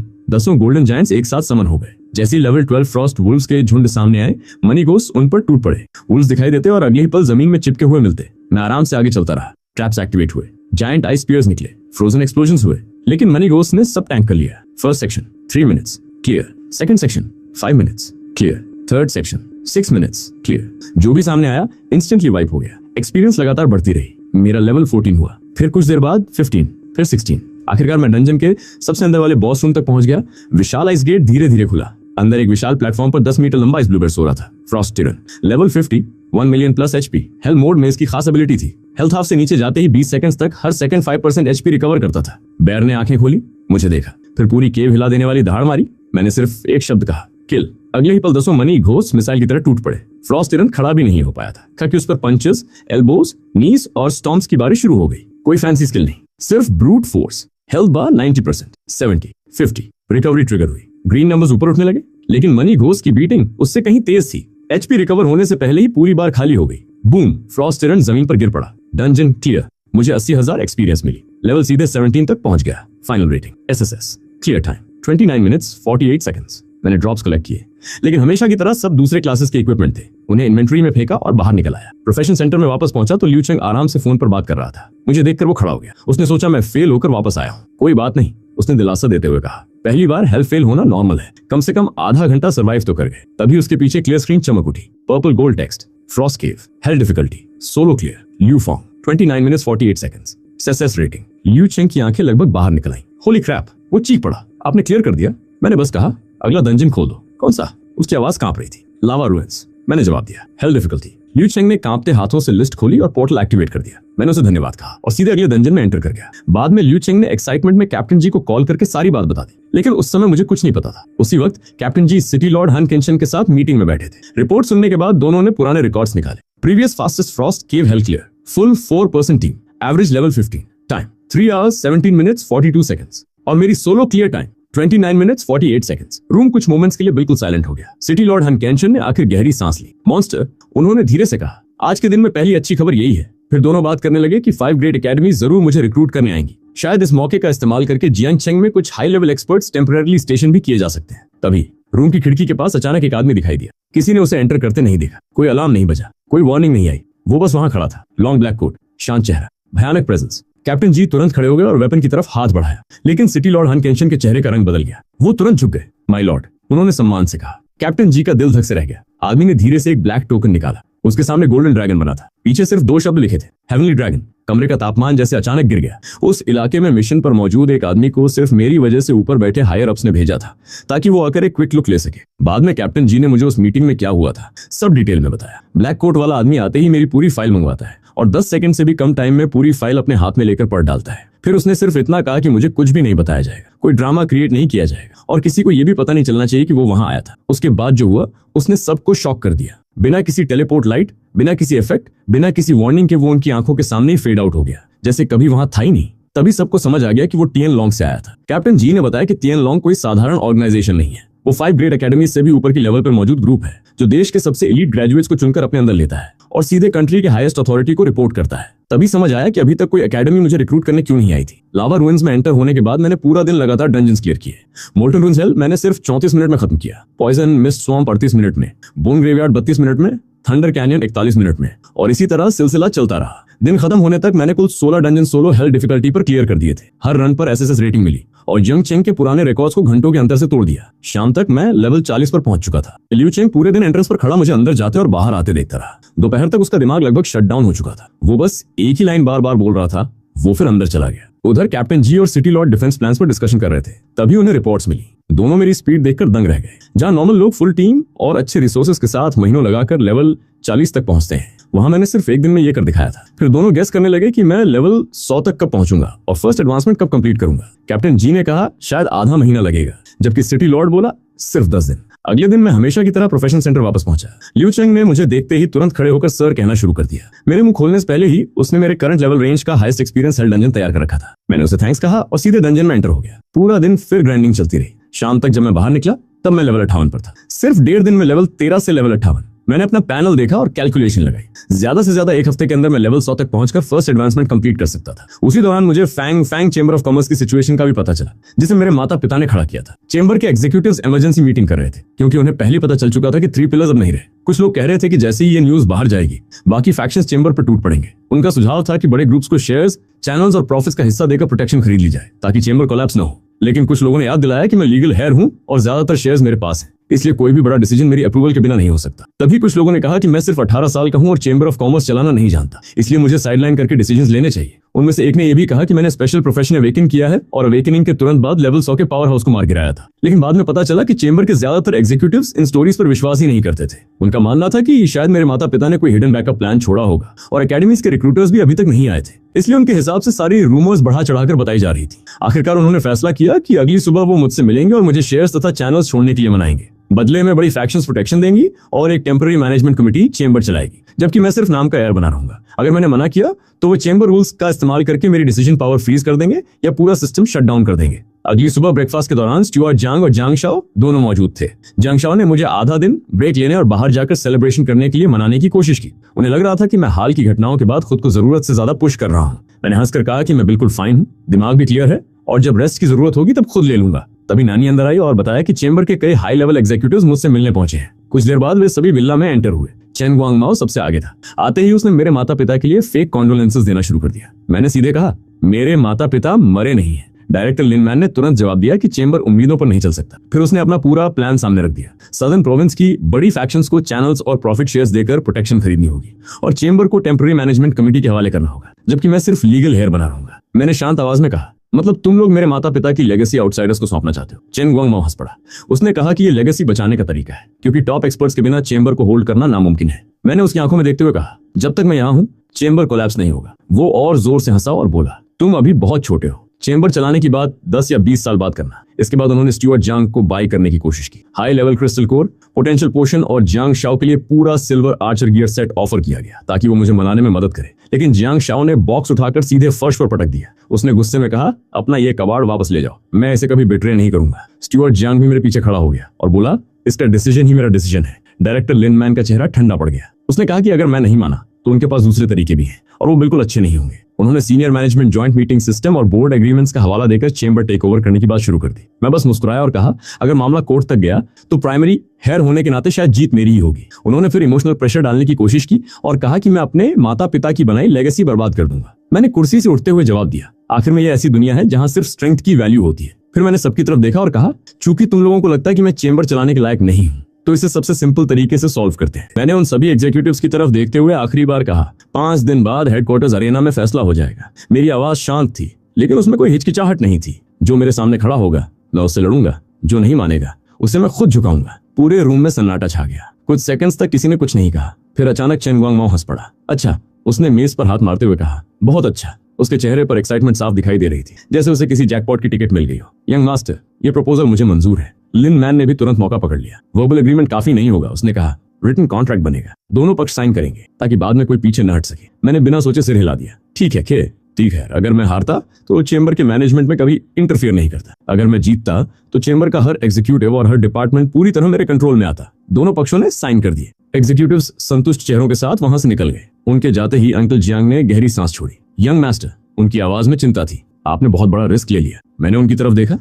10 golden giants एक साथ समन हो गए। जैसे लेवल 12 फ्रॉस्ट वुल्व्स के झुंड सामने आए, मनी घोस्ट उन पर टूट पड़े। वुल्व्स दिखाई देते और अगले ही पल जमीन में चिपके हुए मिलते। मैं आराम से आगे चलता रहा। ट्रैप्स एक्टिवेट हुए, जायंट आइस स्पीयर्स निकले, फ्रोजन एक्सप्लोजन्स हुए, लेकिन मनी घोस्ट ने सब टैंक कर लिया। First section 3 minutes clear, second section 5 minutes clear, third section 6 minutes clear. जो भी सामने आया इंस्टेंटली वाइप हो गया। एक्सपीरियंस लगातार बढ़ती रही। मेरा लेवल 14 हुआ, फिर कुछ देर बाद 15, फिर 16। आखिरकार मैं डंजन के सबसे अंदर वाले बॉस रूम तक पहुंच गया। विशाल आइस गेट धीरे धीरे खुला। अंदर एक विशाल प्लेटफॉर्म पर 10 मीटर लंबा इस ब्लूबेयर सो रहा था। Frost tyrant, level 50, 1 million plus HP। Health mode में इसकी खास एबिलिटी थी। हेल्थ हाफ से नीचे जाते ही 20 सेकंड्स तक हर सेकंड 5% HP रिकवर करता था। बेयर ने आंखें खोली, मुझे देखा, फिर पूरी केव हिला देने वाली दहाड़ मारी। मैंने सिर्फ एक शब्द कहा, किल। अगले ही पल 10 मनी घोस्ट मिसाइल की तरह टूट पड़े। फ्रॉस्ट टिरन खड़ा भी नहीं हो पाया था, क्योंकि उस पर पंचेस, एल्बोज, नीज और स्टॉम्प्स की बारिश शुरू हो गई। कोई फैंसी स्किल नहीं, सिर्फ ब्रूट फोर्स। हेल्थ बार 90%, 70, 50। रिकवरी ट्रिगर हुई। ग्रीन नंबर्स ऊपर उठने लगे, लेकिन मनी घोस्ट की बीटिंग उससे कहीं तेज थी। HP रिकवर होने से पहले ही पूरी बार खाली हो गई। बूम, फ्रॉस्ट टिरन जमीन पर गिर पड़ा। Dungeon clear. मुझे 80,000 एक्सपीरियंस मिली। लेवल सीधे 17 तक पहुंच गया। Final rating SSS। Clear time 29 minutes 48 seconds. मैंने ड्रॉप्स कलेक्ट किए, लेकिन हमेशा की तरह सब दूसरे क्लासेस के इक्विपमेंट थे। उन्हें इन्वेंट्री में फेंका और बाहर निकल आया। प्रोफेशन सेंटर में वापस पहुंचा तो लियू चेंग आराम से फोन पर बात कर रहा था। मुझे देखकर वो खड़ा हो गया। उसने सोचा मैं फेल होकर वापस आया हूँ। कोई बात नहीं, उसने दिलासा देते हुए कहा। पहली बार हेल्थ फेल होना नॉर्मल है। कम से कम आधा घंटा सर्वाइव तो कर गए। तभी उसके पीछे क्लियर स्क्रीन चमक उठी। Purple gold text, frost cave, health difficulty, solo clear, Lufong, 29 minutes 48 seconds, success rating. Liu Cheng की आंखें लगभग बाहर निकल आई। होली क्रैप, वो चीख पड़ा। आपने क्लियर कर दिया? मैंने बस कहा, अगला डंजन खोल दो। कौन सा? उसकी आवाज कांप रही थी। लावा रूइंस, मैंने जवाब दिया। हेल्थ डिफिकल्टी, लियू चेंग ने कांपते हाथों से लिस्ट खोली और पोर्टल एक्टिवेट कर दिया। मैंने उसे धन्यवाद कहा और सीधे अगले डंजन में एंटर कर गया। बाद में लियू चेंग ने एक्साइटमेंट में कैप्टन जी को कॉल करके सारी बात बता दी, लेकिन उस समय मुझे कुछ नहीं पता था। उसी वक्त कैप्टन जी सिटी लॉर्ड हन केंशन के साथ मीटिंग में बैठे थे। रिपोर्ट सुनने के बाद दोनों ने पुराने रिकॉर्ड्स निकाले। Previous fastest frost cave hell clear, full 4% team, average level 15, time 3 hours 17 minutes 42 seconds और मेरी solo clear time 29 minutes 48 seconds। Room कुछ मोमेंट्स के लिए बिल्कुल साइलेंट हो गया। सिटी लॉर्ड हन केंशन ने आखिर गहरी सांस ली। मॉन्स्टर, उन्होंने धीरे से कहा, आज के दिन में पहली अच्छी खबर यही है। फिर दोनों बात करने लगे कि 5 ग्रेट एकेडमी जरूर मुझे रिक्रूट करने आएंगी। शायद इस मौके का इस्तेमाल करके जियांगचेंग में कुछ high level experts temporary station भी किए जा सकते हैं। तभी रूम की खिड़की के पास अचानक एक आदमी दिखाई दिया। किसी ने उसे एंटर करते नहीं देखा। कोई अलार्म नहीं बजा, कोई वार्निंग नहीं आई। वो बस वहां खड़ा था, लॉन्ग ब्लैक कोट, शांत चेहरा, भयानक प्रेजेंस। कैप्टन जी तुरंत खड़े हो गए और वेपन की तरफ हाथ बढ़ाया, लेकिन सिटी लॉर्ड हन केंशन के चेहरे का रंग बदल गया। वो तुरंत झुक गए। माय लॉर्ड, उन्होंने सम्मान से कहा। कैप्टन जी का दिल धक से रह गया। आदमी ने धीरे से एक ब्लैक टोकन निकाला। उसके सामने गोल्डन ड्रैगन बना था। पीछे सिर्फ 2 शब्द लिखे थे, हेवनली ड्रैगन। कमरे का तापमान जैसे अचानक गिर गया। उस इलाके में मिशन पर मौजूद एक आदमी को सिर्फ मेरी वजह से ऊपर बैठे हायर अप्स ने भेजा था, ताकि वो आकर एक क्विक लुक ले सके। बाद में कैप्टन जी ने मुझे उस मीटिंग में क्या हुआ था सब डिटेल में बताया। ब्लैक कोट वाला आदमी आते ही मेरी पूरी फाइल मंगवाता है और 10 सेकंड से भी कम टाइम में पूरी फाइल अपने हाथ में लेकर पढ़ डालता है। फिर उसने सिर्फ इतना कहा कि मुझे कुछ भी नहीं बताया जाएगा, कोई ड्रामा क्रिएट नहीं किया जाएगा और किसी को यह भी पता नहीं चलना चाहिए कि वो वहां आया था। उसके बाद जो हुआ, उसने सबको शॉक कर दिया। बिना किसी टेलीपोर्ट लाइट, बिना किसी इफेक्ट, बिना किसी वार्निंग के वो उनकी आंखों के सामने ही फेड आउट हो गया, जैसे कभी वहां था ही नहीं। तभी सबको समझ आ गया कि वो टीएन लॉन्ग से आया था। कैप्टन जी ने बताया कि टीएन लॉन्ग कोई साधारण ऑर्गेनाइजेशन नहीं है। वो 5 ग्रेट एकेडमी से भी ऊपर की लेवल पर मौजूद ग्रुप है, जो देश के सबसे एलीट ग्रेजुएट्स को चुनकर अपने अंदर लेता है और सीधे कंट्री के हाईएस्ट अथॉरिटी को रिपोर्ट करता है। तभी समझ आया कि अभी तक कोई एकेडमी मुझे रिक्रूट करने क्यों नहीं आई थी। लावा रुइंस में एंटर होने के बाद मैंने पूरा दिन लगातार डंजन्स क्लियर किए। मोल्टन रुइंस हेल मैंने सिर्फ 34 मिनट में खत्म किया, पॉइजन मिस्ट स्वॉम्प 38 मिनट में, बोन ग्रेवयार्ड 32 मिनट में, थंडर कैनियन 41 मिनट में और इसी तरह सिलसिला चलता रहा। दिन खत्म होने तक मैंने कुल 16 डंजन सोलो हेल डिफिकल्टी पर क्लियर कर दिए थे। हर रन पर एसएसएस रेटिंग मिली और यंग चेंग के पुराने रिकॉर्ड्स को घंटों के अंतर से तोड़ दिया। शाम तक मैं लेवल 40 पर पहुंच चुका था। लियू चेंग पूरे दिन एंट्रेंस पर खड़ा मुझे अंदर जाते और बाहर आते देखता रहा। दोपहर तक उसका दिमाग लगभग शट डाउन हो चुका था। वो बस एक ही लाइन बार बार बोल रहा था। वो फिर अंदर चला गया। उधर कैप्टन जी और सिटी लॉर्ड डिफेंस प्लान्स पर डिस्कशन कर रहे थे। तभी उन्हें रिपोर्ट्स मिली। दोनों मेरी स्पीड देखकर दंग रह गए। जहां नॉर्मल लोग फुल टीम और अच्छे रिसोर्सेज के साथ महीनों लगाकर लेवल 40 तक पहुंचते हैं, वहां मैंने सिर्फ एक दिन में ये कर दिखाया था। फिर दोनों गेस करने लगे कि मैं लेवल 100 तक कब पहुंचूंगा और फर्स्ट एडवांसमेंट कब कंप्लीट करूंगा। कैप्टन जी ने कहा शायद आधा महीना लगेगा, जबकि सिटी लॉर्ड बोला सिर्फ 10 दिन। अगले दिन मैं हमेशा की तरह प्रोफेशनल सेंटर वापस पहुंचा। लियू चेंग ने मुझे देखते ही तुरंत खड़े होकर सर कहना शुरू कर दिया। मेरे मुंह खोलने से पहले ही उसने मेरे करंट लेवल रेंज का हाईएस्ट एक्सपीरियंस हेल डंजन तैयार कर रखा था। मैंने उसे थैंक्स कहा और सीधे डंजन में एंटर हो गया। पूरा दिन फिर ग्राइंडिंग चलती रही। शाम तक जब मैं बाहर निकला तब मैं लेवल 58 पर था। सिर्फ 1.5 दिन में लेवल 13 से लेवल 58। मैंने अपना पैनल देखा और कैलकुलेशन लगाई। ज्यादा से ज्यादा 1 हफ्ते के अंदर मैं लेवल 100 तक पहुंचकर फर्स्ट एडवांसमेंट कंप्लीट कर सकता था। उसी दौरान मुझे फैंग चेंबर ऑफ कॉमर्स की सिचुएशन का भी पता चला, जिसे मेरे माता पिता ने खड़ा किया था। चेंबर के एग्जीक्यूटिव्स इमरजेंसी मीटिंग कर रहे थे, क्योंकि उन्हें पहले पता चल चुका था कि 3 पिलर्स अब नहीं रहे। कुछ लोग कह रहे थे कि जैसे ही ये न्यूज बाहर जाएगी, बाकी फैक्शंस चेंबर पर टूट पड़ेंगे। उनका सुझाव था कि बड़े ग्रुप्स को शेयर्स, चैनल्स और प्रॉफिट्स का हिस्सा देकर प्रोटेक्शन खरीद ली जाए, ताकि चेंबर कोलैप्स न हो। लेकिन कुछ लोगों ने याद दिलाया कि मैं लीगल हेयर हूं और ज्यादातर शेयर्स मेरे पास हैं, इसलिए कोई भी बड़ा डिसीजन मेरी अप्रूवल के बिना नहीं हो सकता। तभी कुछ लोगों ने कहा कि मैं सिर्फ 18 साल का हूं और चेंबर ऑफ कॉमर्स चलाना नहीं जानता, इसलिए मुझे साइडलाइन करके डिसीजंस लेने चाहिए। उनमें से एक ने यह भी कहा कि मैंने स्पेशल प्रोफेशन अवेकन किया है और अवेकनिंग के तुरंत बाद लेवल 100 के पावर हाउस को मार गिराया था। लेकिन बाद में पता चला कि चेंबर के ज्यादातर एग्जीक्यूटिव्स इन स्टोरीज पर विश्वास ही नहीं करते थे। उनका मानना था कि शायद मेरे माता पिता ने कोई हिडन बैकअप प्लान छोड़ा होगा और एकेडमीज के रिक्रूटर्स भी अभी तक नहीं आए थे, इसलिए उनके हिसाब से सारी रूमर्स बढ़ा चढ़ाकर बताई जा रही थी। आखिरकार उन्होंने फैसला किया कि अगली सुबह वो मुझसे मिलेंगे और मुझे शेयर्स तथा चैनल्स छोड़ने के लिए मनाएंगे। बदले में बड़ी फैक्शंस प्रोटेक्शन देंगी और एक टेम्पररी मैनेजमेंट कमेटी चेंबर चलाएगी, जबकि मैं सिर्फ नाम का एयर बना रहूंगा। अगर मैंने मना किया तो वो चेंबर रूल्स का इस्तेमाल करके मेरी डिसीजन पावर फ्रीज कर देंगे या पूरा सिस्टम शट डाउन कर देंगे। अगली सुबह ब्रेकफास्ट के दौरान स्टुअर्ट जांग और जांग शाओ दोनों मौजूद थे। जांग शाओ ने मुझे आधा दिन ब्रेक लेने और बाहर जाकर सेलिब्रेशन करने के लिए मनाने की कोशिश की। उन्हें लग रहा था कि मैं हाल की घटनाओं के बाद खुद को जरूरत से ज्यादा पुश कर रहा हूँ। मैंने हंसकर कहा कि मैं बिल्कुल फाइन हूँ, दिमाग भी क्लियर है और जब रेस्ट की जरूरत होगी तब खुद ले लूंगा। तभी नानी अंदर आई और बताया कि चेंबर के कई हाई लेवल एग्जीक्यूटिव्स मुझसे मिलने पहुंचे हैं। कुछ देर बाद वे सभी विला में एंटर हुए। चेन गुआंग माओ सबसे आगे था। आते ही उसने मेरे माता पिता के लिए फेक कॉन्डोलेंसेस देना शुरू कर दिया। मैंने सीधे कहा मेरे माता पिता मरे नहीं है। डायरेक्टर लिन मैन ने तुरंत जवाब दिया कि चेंबर उम्मीदों पर नहीं चल सकता। फिर उसने अपना पूरा प्लान सामने रख दिया। सदर्न प्रोविंस की बड़ी फैक्शंस को चैनल्स और प्रॉफिट शेयर्स देकर प्रोटेक्शन खरीदनी होगी और चेंबर को टेम्पररी मैनेजमेंट कमेटी के हवाले करना होगा, जबकि मैं सिर्फ लीगल हेयर बना रहूंगा। मैंने शांत आवाज में कहा मतलब तुम लोग मेरे माता पिता की लेगेसी आउटसाइडर्स को सौंपना चाहते हो। चेन गुआंग माओ हंस पड़ा। उसने कहा कि ये लेगेसी बचाने का तरीका है, क्योंकि टॉप एक्सपर्ट्स के बिना चेंबर को होल्ड करना नामुमकिन है। मैंने उसकी आंखों में देखते हुए कहा, जब तक मैं यहाँ हूँ चेंबर कोलैप्स नहीं होगा। वो और जोर से हंसा और बोला, तुम अभी बहुत छोटे हो, चेंबर चलाने की बात 10 या 20 साल बाद करना। इसके बाद उन्होंने स्टुअर्ट जांग को बाई करने की कोशिश की। High level crystal core, potential potion और जियांग शाओ के लिए पूरा silver archer gear set offer किया गया ताकि वो मुझे मनाने में मदद करे। लेकिन जियांग शाओ ने बॉक्स उठाकर सीधे फर्श पर पटक दिया। उसने गुस्से में कहा, अपना ये कबाड़ वापस ले जाओ, मैं इसे कभी बिट्रे नहीं करूंगा। स्टुअर्ट जांग भी मेरे पीछे खड़ा हो गया और बोला, इसका डिसीजन ही मेरा डिसीजन है। डायरेक्टर लिन मैन का चेहरा ठंडा पड़ गया। उसने कहा कि अगर मैं नहीं माना तो उनके पास दूसरे तरीके भी हैं और वो बिल्कुल अच्छे नहीं होंगे। उन्होंने senior management joint meeting system और बोर्ड एग्रीमेंट्स का हवाला देकर चेंबर टेक ओवर करने की बात शुरू कर दी। मैं बस मुस्कुराया और कहा, अगर मामला कोर्ट तक गया तो प्राइमरी हेयर होने के नाते शायद जीत मेरी ही होगी। उन्होंने फिर इमोशनल प्रेशर डालने की कोशिश की और कहा कि मैं अपने माता पिता की बनाई लेगेसी बर्बाद कर दूंगा। मैंने कुर्सी से उठते हुए जवाब दिया, आखिर में ये ऐसी दुनिया है जहां सिर्फ स्ट्रेंथ की वैल्यू होती है। फिर मैंने सबकी तरफ देखा और कहा, चूंकि तुम लोगों को लगता है कि मैं चेंबर चलाने के लायक नहीं हूं, तो इसे सबसे सिंपल तरीके से सॉल्व करते हैं। मैंने उन सभी एग्जीक्यूटिव्स की तरफ देखते हुए आखिरी बार कहा, 5 दिन बाद हेडक्वार्टर्स अरेना में फैसला हो जाएगा। मेरी आवाज शांत थी, लेकिन उसमें कोई हिचकिचाहट नहीं थी। जो मेरे सामने खड़ा होगा मैं उससे लड़ूंगा, जो नहीं मानेगा उसे मैं खुद झुकाऊंगा। पूरे रूम में सन्नाटा छा गया। कुछ सेकंड्स तक किसी ने कुछ नहीं कहा। फिर अचानक चेन गुआंग माओ हंस पड़ा। अच्छा, उसने मेज पर हाथ मारते हुए कहा, बहुत अच्छा। उसके चेहरे पर एक्साइटमेंट साफ दिखाई दे रही थी, जैसे उसे किसी जैकपॉट की टिकट मिल गई हो। यंग मास्टर, ये प्रपोजल मुझे मंजूर है। लिन मैन ने भी तुरंत मौका पकड़ लिया। वर्बल एग्रीमेंट काफी नहीं होगा, उसने कहा, रिटन कॉन्ट्रैक्ट बनेगा, दोनों पक्ष साइन करेंगे ताकि बाद में कोई पीछे न हट सके। मैंने बिना सोचे सिर हिला दिया। ठीक है ठीक है, अगर मैं हारता तो चेंबर के मैनेजमेंट में कभी इंटरफियर नहीं करता। अगर मैं जीतता तो चेंबर का हर एग्जीक्यूटिव और हर डिपार्टमेंट पूरी तरह मेरे कंट्रोल में आता। दोनों पक्षों ने साइन कर दिए। एग्जीक्यूटिव्स संतुष्ट चेहरों के साथ वहां से निकल गए। उनके जाते ही अंकल जियांग ने गहरी सांस छोड़ी। यंग मास्टर, उनकी आवाज में चिंता थी, आपने बहुत बड़ा रिस्क ले लिया। मैंने उनकी तरफ देखा।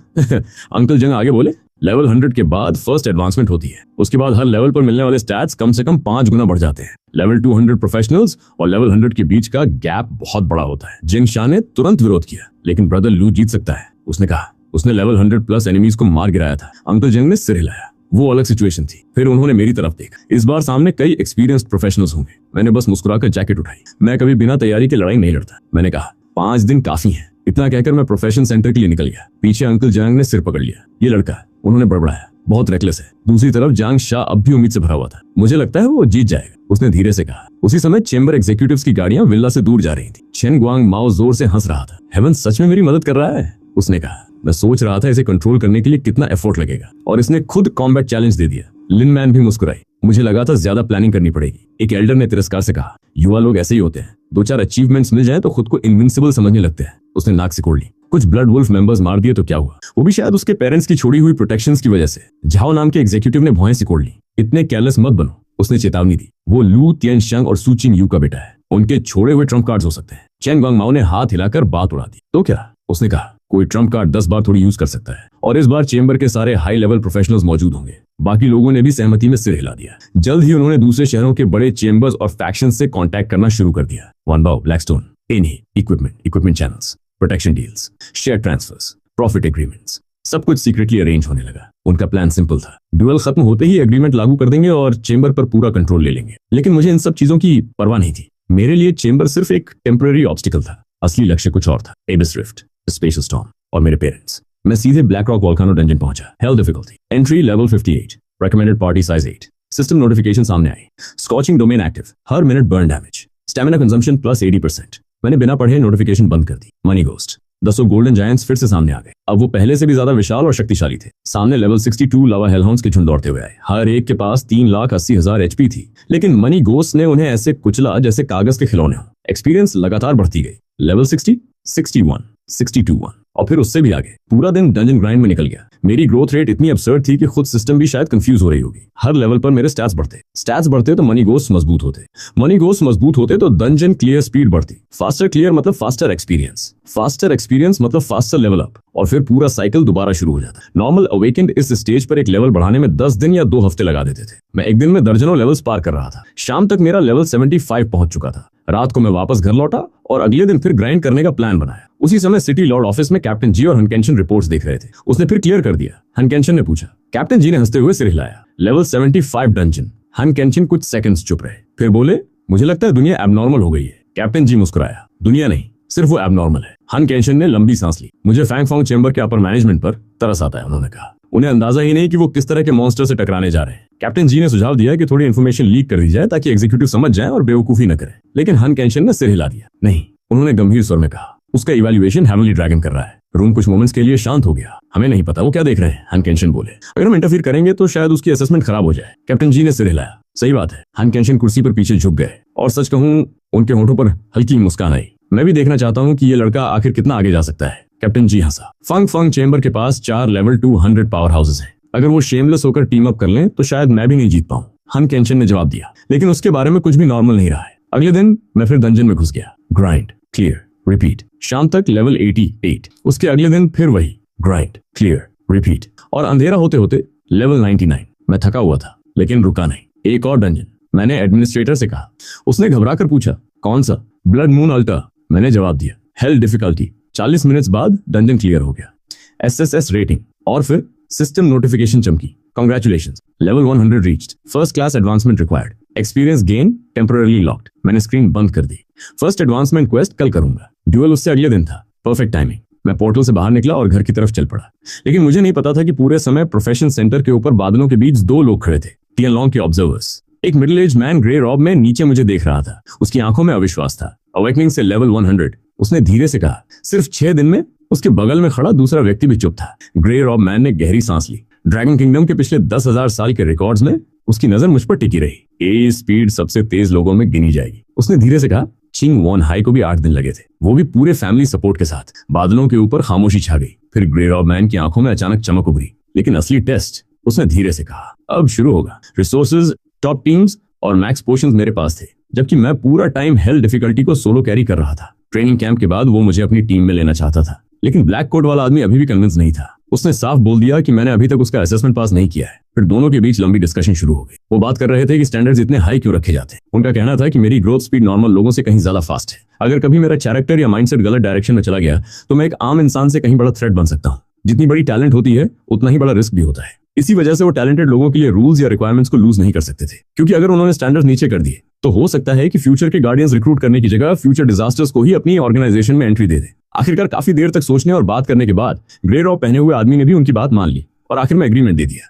अंकल जंग आगे बोले, लेवल 100 के बाद फर्स्ट एडवांसमेंट होती है। उसके बाद हर लेवल पर मिलने वाले स्टैट्स कम से कम 5 गुना बढ़ जाते हैं। लेवल 200 प्रोफेशनल्स और लेवल 100 के बीच का गैप बहुत बड़ा होता है। जिंग शाह ने तुरंत विरोध किया, लेकिन ब्रदर लू जीत सकता है, उसने कहा। उसने लेवल 100 प्लस एनिमीज को मार गिराया था। अंकल जंग ने सिर हिलाया। वो अलग सिचुएशन थी। फिर उन्होंने मेरी तरफ देखा। इस बार सामने कई एक्सपीरियंस्ड प्रोफेशनल्स होंगे। मैंने बस मुस्कुराकर जैकेट उठाई। मैं कभी बिना तैयारी के लड़ाई नहीं लड़ता। मैंने कहा, 5 दिन काफी है। इतना कहकर मैं प्रोफेशन सेंटर के लिए निकल गया। पीछे अंकल जांग ने सिर पकड़ लिया। ये लड़का, उन्होंने बड़बड़ाया, बहुत रेकलेस है। दूसरी तरफ जांग शाह अब भी उम्मीद से भरा हुआ था। मुझे लगता है वो जीत जाएगा, उसने धीरे से कहा। उसी समय चेंबर एग्जीक्यूटिव्स की गाड़ियां विल्ला से दूर जा रही थी। चेन गुआंग माओ जोर से हंस रहा था। हेवन सच में मेरी मदद कर रहा है, उसने कहा। मैं सोच रहा था इसे कंट्रोल करने के लिए कितना एफर्ट लगेगा, और इसने खुद कॉम्बैट चैलेंज दे दिया। लिन मैन भी मुस्कुराई। मुझे लगा था ज्यादा प्लानिंग करनी पड़ेगी। एक एल्डर ने तिरस्कार से कहा, युवा लोग ऐसे ही होते हैं, 2-4 अचीवमेंट्स मिल जाए तो खुद को इनविंसिबल समझने लगते हैं। उसने नाक सिकोड़ ली। कुछ ब्लड वुल्फ मेंबर्स मार दिए तो क्या हुआ, वो भी शायद उसके पेरेंट्स की छोड़ी हुई प्रोटेक्शंस की वजह से। झाओ नाम के एग्जीक्यूटिव ने भौहें सिकोड़ ली। इतने केयरलेस मत बनो, उसने चेतावनी दी। वो लू तिएनशंग और सू चिंग यू का बेटा है, उनके छोड़े हुए ट्रम्प कार्ड्स हो सकते हैं। चेन गुआंग माओ ने हाथ हिलाकर बात उड़ा दी। तो क्या, उसने कहा, कोई ट्रम्प कार्ड 10 बार थोड़ी यूज कर सकता है, और इस बार चेंबर के सारे हाई लेवल प्रोफेशनल्स मौजूद होंगे। बाकी लोगों ने भी सहमति में सिर हिला दिया। जल्द ही उन्होंने दूसरे शहरों के बड़े चेंबर्स और फैक्शन से कांटेक्ट करना शुरू कर दिया। वनबाओ, ब्लैकस्टोन, इन्हीं equipment channels, protection deals, share transfers, profit agreements, सब कुछ सीक्रेटली अरेंज होने लगा। उनका प्लान सिंपल था, ड्यूअल खत्म होते ही एग्रीमेंट लागू कर देंगे और चेंबर पर पूरा कंट्रोल ले लेंगे। लेकिन मुझे इन सब चीजों की परवाह नहीं थी। मेरे लिए चेंबर सिर्फ एक टेम्पररी ऑब्स्टिकल था। असली लक्ष्य कुछ और था। एबिस रिफ्ट, स्पेशल स्टॉर्म और मेरे पेरेंट्स। मैं सीधे ब्लैक रॉक वोल्केनो डंजन पहुंचा। Hell difficulty, entry level 58, recommended party size 8। System notification सामने आई। स्कॉचिंग डोमेन एक्टिव, हर minute burn damage, stamina consumption plus 80%। मैंने बिना पढ़े नोटिफिकेशन बंद कर दी। मनी घोस्ट, 10 गोल्डन जायंट्स फिर से सामने आ गए। अब वो पहले से भी ज्यादा विशाल और शक्तिशाली थे। सामने लेवल 62 लावा हेलहाउंड्स के झुंड दौड़ते हुए आए। हर एक के पास 3,80,000 एचपी थी, लेकिन मनी घोस्ट ने उन्हें ऐसे कुचला जैसे कागज के खिलौने हो। एक्सपीरियंस लगातार बढ़ती गई। लेवल 60, 61, 62 और फिर उससे भी आगे। पूरा दिन डंजन ग्राइंड में निकल गया। मेरी ग्रोथ रेट इतनी absurd थी कि खुद सिस्टम भी शायद कंफ्यूज हो रही होगी। हर लेवल पर मेरे स्टैट्स बढ़ते तो मनी घोस्ट मजबूत होते। मनी घोस्ट मजबूत होते तो डंजन क्लियर स्पीड बढ़ती। फास्टर क्लियर मतलब फास्टर एक्सपीरियंस मतलब फास्टर लेवल अप, और फिर पूरा साइकिल दोबारा शुरू हो जाता। नॉर्मल अवेकेंड इस स्टेज पर एक लेवल बढ़ाने में 10 दिन या 2 हफ्ते लगा देते थे। मैं एक दिन में दर्जनों लेवल्स पार कर रहा था। शाम तक मेरा लेवल 75 पहुंच चुका था। रात को मैं वापस घर लौटा और अगले दिन फिर ग्राइंड करने का प्लान बनाया। उसी समय सिटी लॉर्ड ऑफिस में कैप्टन जी और हनकेंशन रिपोर्ट्स देख रहे थे। उसने फिर क्लियर कर दिया। हनकेंशन ने पूछा। कैप्टन जी ने हंसते हुए सिर हिलाया। Level 75 dungeon. हनकेंशन कुछ सेकंड्स चुप रहे, फिर बोले, मुझे लगता है दुनिया एबनॉर्मल हो गई है। कैप्टन जी मुस्कुराया। दुनिया नहीं, सिर्फ वो एबनॉर्मल है। हन केंशन ने लंबी सांस ली। मुझे फैंगफोंग चेंबर के अपर मैनेजमेंट पर तरस आता है, उन्होंने कहा। उन्हें अंदाजा ही नहीं कि वो किस तरह के मॉन्स्टर से टकराने जा रहे हैं। कैप्टन जी ने सुझाव दिया कि थोड़ी इन्फॉर्मेशन लीक कर दी जाए ताकि एग्जीक्यूटिव समझ जाए और बेवकूफी न करे, लेकिन हन केंशन ने सिर हिला दिया। नहीं, उन्होंने गंभीर स्वर में कहा। उसका इवैल्यूएशन हेवनली ड्रैगन कर रहा है। रूम कुछ मोमेंट्स के लिए शांत हो गया। हमें नहीं पता वो क्या देख रहे हैं, हन केंशन बोले। अगर हम इंटरफीयर करेंगे तो शायद उसकी असेसमेंट खराब हो जाए। कैप्टन जी ने सिर हिलाया। सही बात है। हन केंशन कुर्सी पर पीछे झुक गए और सच कहूं उनके होठों पर हल्की मुस्कान आई। मैं भी देखना चाहता हूं कि ये लड़का आखिर कितना आगे जा सकता है। कैप्टन जी हंसा। फंग चेंबर के पास 4 लेवल 200 पावर हाउसेस हैं। अगर वो शेमलेस होकर टीम अप कर लें तो शायद मैं भी नहीं जीत पाऊं, हन केंशन ने जवाब दिया। लेकिन उसके बारे में कुछ भी नॉर्मल नहीं रहा है। अगले दिन मैं फिर डंजन में घुस गया। Grind, clear, repeat. शाम तक लेवल 88। उसके अगले दिन फिर वही ग्राइंड, क्लियर, रिपीट। और अंधेरा होते होते लेवल 99। मैं थका हुआ था लेकिन रुका नहीं। एक और डंजन, मैंने एडमिनिस्ट्रेटर से कहा। उसने घबरा कर पूछा, कौन सा? ब्लड मून अल्टा, मैंने जवाब दिया। Hello difficulty. 40 मिनट्स बाद डंजन क्लियर हो गया। SSS रेटिंग और फिर सिस्टम नोटिफिकेशन चमकी। Congratulations, level 100 reached. First class advancement required. Experience gain temporarily locked. मैंने स्क्रीन बंद कर दी। फर्स्ट एडवांसमेंट क्वेस्ट कल करूंगा। ड्यूअल उससे अगले दिन था। Perfect timing. मैं पोर्टल से बाहर निकला और घर की तरफ चल पड़ा। लेकिन मुझे नहीं पता था कि पूरे समय प्रोफेशन सेंटर के ऊपर बादलों के बीच 2 लोग खड़े थे, टियनलॉन्ग के ऑब्जर्वर्स। एक middle age man grey robe में नीचे मुझे देख रहा था। उसकी आंखों में अविश्वास था। अवेकनिंग से लेवल 100, उसने धीरे से कहा। सिर्फ 6 दिन में? उसके बगल में खड़ा दूसरा व्यक्ति भी चुप था। ग्रे रॉब मैन ने गहरी सांस ली। ड्रैगन किंगडम के पिछले 10,000 साल के रिकॉर्ड्स में उसकी नजर मुझ पर टिकी रही। ए स्पीड सबसे तेज लोगों में गिनी जाएगी, उसने धीरे से कहा। चिंग वॉन हाई को भी 8 दिन लगे थे, वो भी पूरे फैमिली सपोर्ट के साथ। बादलों के ऊपर खामोशी छा गई। फिर ग्रे रॉब मैन की आंखों में अचानक चमक उभरी। लेकिन असली टेस्ट, उसने धीरे से कहा, अब शुरू होगा। रिसोर्सेज, टॉप टीम्स और मैक्स पोशंस मेरे पास थे, जबकि मैं पूरा टाइम हेल डिफिकल्टी को सोलो कैरी कर रहा था। ट्रेनिंग कैंप के बाद वो मुझे अपनी टीम में लेना चाहता था, लेकिन ब्लैक कोट वाला आदमी अभी भी कन्विंस नहीं था। उसने साफ बोल दिया कि मैंने अभी तक उसका असेसमेंट पास नहीं किया है। फिर दोनों के बीच लंबी डिस्कशन शुरू हो गई। वो बात कर रहे थे कि स्टैंडर्ड्स इतने हाई क्यों रखे जाते हैं। उनका कहना था कि मेरी ग्रोथ स्पीड नॉर्मल लोगों से कहीं ज्यादा फास्ट है। अगर कभी मेरा कैरेक्टर या माइंडसेट गलत डायरेक्शन में चला गया तो मैं एक आम इंसान से कहीं बड़ा थ्रेट बन सकता हूँ। जितनी बड़ी टैलेंट होती है उतना ही बड़ा रिस्क भी होता है। इसी वजह से वो टैलेंटेड लोगों के लिए रूल्स या रिक्वायरमेंट्स को लूज नहीं कर सकते थे, क्योंकि अगर उन्होंने स्टैंडर्ड्स नीचे कर दिए तो हो सकता है कि फ्यूचर के गार्डियंस रिक्रूट करने की जगह फ्यूचर डिजास्टर्स को ही अपनी ऑर्गेनाइजेशन में एंट्री दे दे। आखिरकार काफी देर तक सोचने और बात करने के बाद ग्रे रॉब पहने हुए आदमी ने भी उनकी बात मान ली और आखिर में एग्रीमेंट दे दिया।